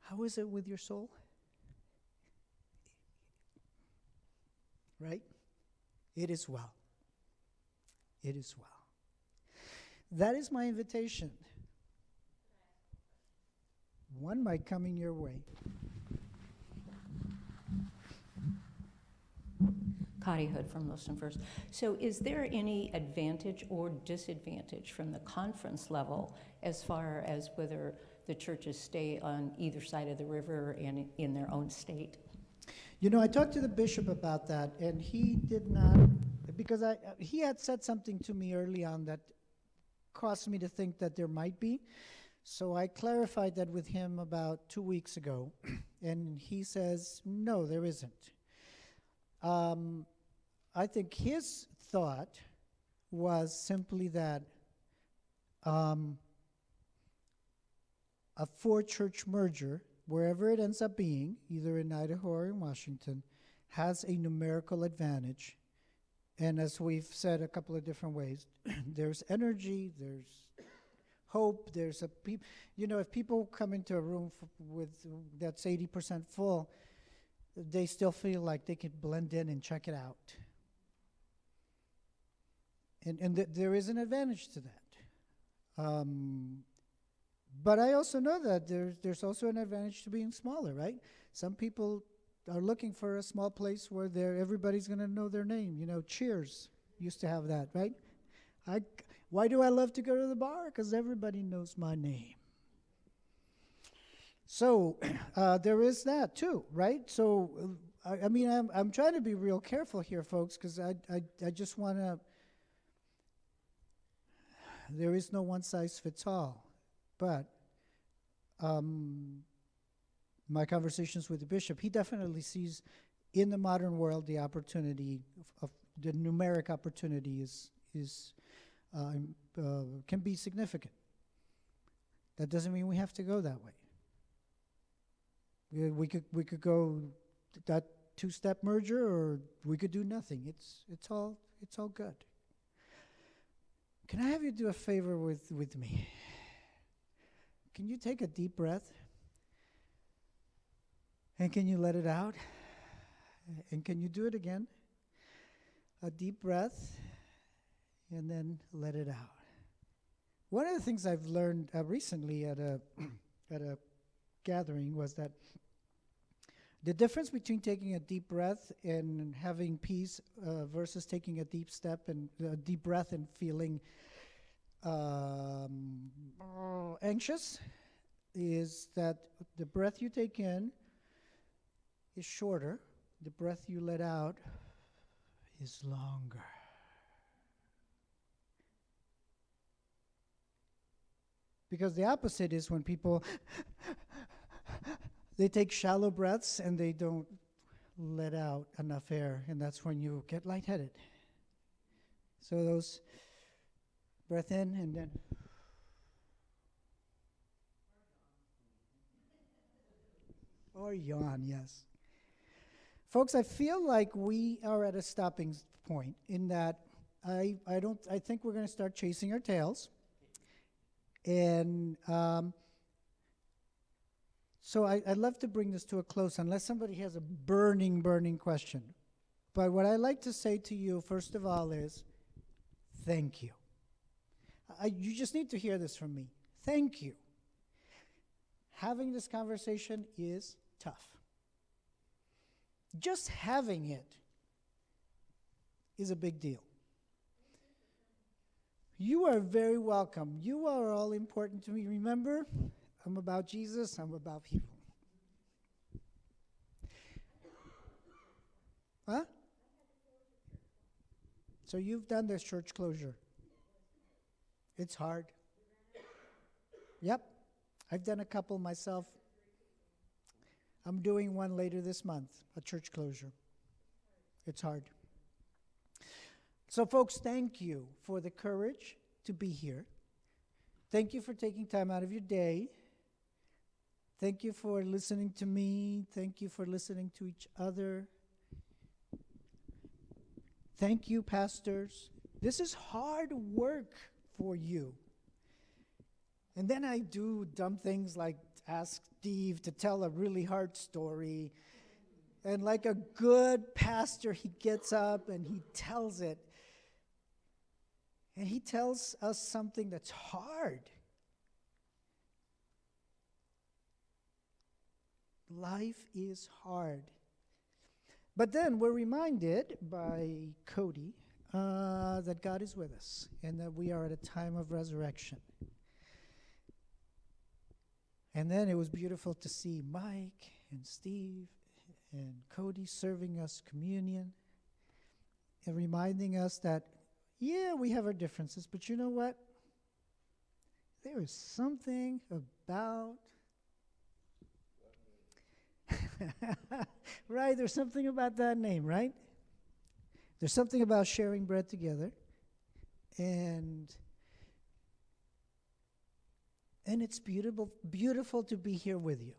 how is it with your soul? Right? It is well. It is well. That is my invitation. One might coming your way. Connie Hood from Lewiston First. So is there any advantage or disadvantage from the conference level as far as whether the churches stay on either side of the river and in their own state? You know, I talked to the bishop about that, and he did not, because he had said something to me early on that caused me to think that there might be. So I clarified that with him about 2 weeks ago, and he says, no, there isn't. I think his thought was simply that a 4-church merger, wherever it ends up being, either in Idaho or in Washington, has a numerical advantage. And as we've said a couple of different ways, there's energy, there's hope, there's you know, if people come into a room that's 80% full, they still feel like they could blend in and check it out. And there is an advantage to that. But I also know that there's also an advantage to being smaller, right? Some people are looking for a small place where everybody's going to know their name. You know, Cheers used to have that, right? Why do I love to go to the bar? Because everybody knows my name. So there is that too, right? So I mean, I'm trying to be real careful here, folks, because I just want to. There is no one size fits all, but my conversations with the bishop, he definitely sees in the modern world the opportunity of the numeric opportunity can be significant. That doesn't mean we have to go that way. We could go that two-step merger, or we could do nothing. It's all good. Can I have you do a favor with me? Can you take a deep breath? And can you let it out? And can you do it again? A deep breath, and then let it out. One of the things I've learned recently at a gathering was that the difference between taking a deep breath and having peace versus taking a deep step and a deep breath and feeling anxious is that the breath you take in is shorter. The breath you let out is longer. Because the opposite is when people they take shallow breaths and they don't let out enough air, and that's when you get lightheaded. So those breath in and then or yawn, yes. Folks, I feel like we are at a stopping point in that I think we're going to start chasing our tails. And so I'd love to bring this to a close unless somebody has a burning question. But what I like to say to you, first of all, is thank you. You just need to hear this from me. Thank you. Having this conversation is tough. Just having it is a big deal. You are very welcome. You are all important to me. Remember, I'm about Jesus, I'm about people. Huh? So you've done this church closure. It's hard. Yep. I've done a couple myself. I'm doing one later this month, a church closure. It's hard. So folks, thank you for the courage to be here. Thank you for taking time out of your day. Thank you for listening to me. Thank you for listening to each other. Thank you, pastors. This is hard work for you. And then I do dumb things like ask Steve to tell a really hard story. And like a good pastor, he gets up and he tells it. And he tells us something that's hard. Life is hard. But then we're reminded by Cody that God is with us and that we are at a time of resurrection. And then it was beautiful to see Mike and Steve and Cody serving us communion and reminding us that, yeah, we have our differences, but you know what? There is something about right, there's something about that name, right? There's something about sharing bread together. And it's beautiful to be here with you.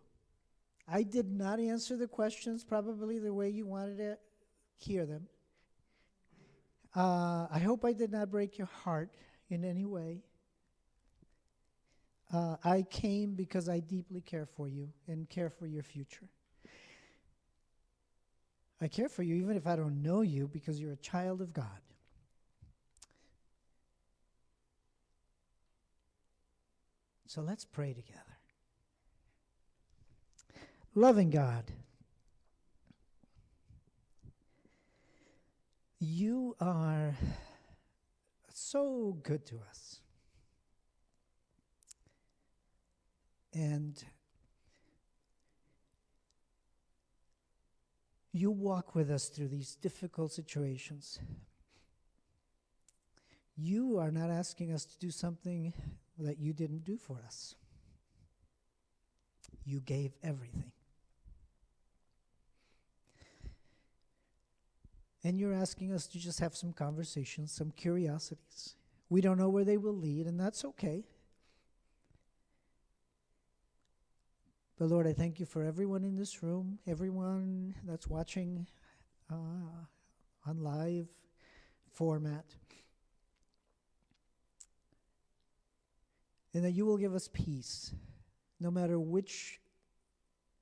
I did not answer the questions probably the way you wanted to hear them. I hope I did not break your heart in any way. I came because I deeply care for you and care for your future. I care for you even if I don't know you because you're a child of God. So let's pray together. Loving God, You are so good to us. And you walk with us through these difficult situations. You are not asking us to do something that you didn't do for us. You gave everything. And you're asking us to just have some conversations, some curiosities. We don't know where they will lead, and that's okay. But Lord, I thank you for everyone in this room, everyone that's watching on live format. And that you will give us peace, no matter which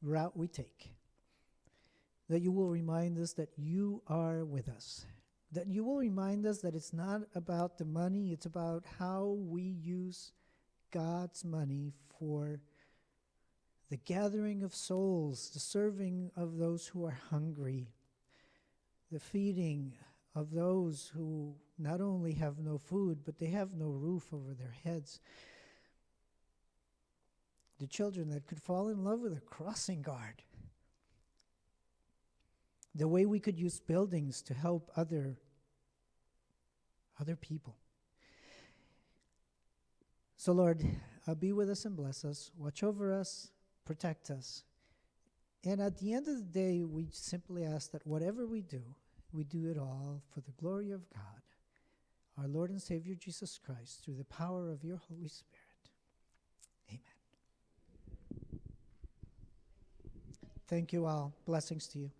route we take. That you will remind us that you are with us. That you will remind us that it's not about the money, it's about how we use God's money for the gathering of souls, the serving of those who are hungry, the feeding of those who not only have no food, but they have no roof over their heads. The children that could fall in love with a crossing guard. The way we could use buildings to help other people. So Lord, be with us and bless us. Watch over us. Protect us. And at the end of the day, we simply ask that whatever we do it all for the glory of God, our Lord and Savior Jesus Christ, through the power of your Holy Spirit. Amen. Thank you all. Blessings to you.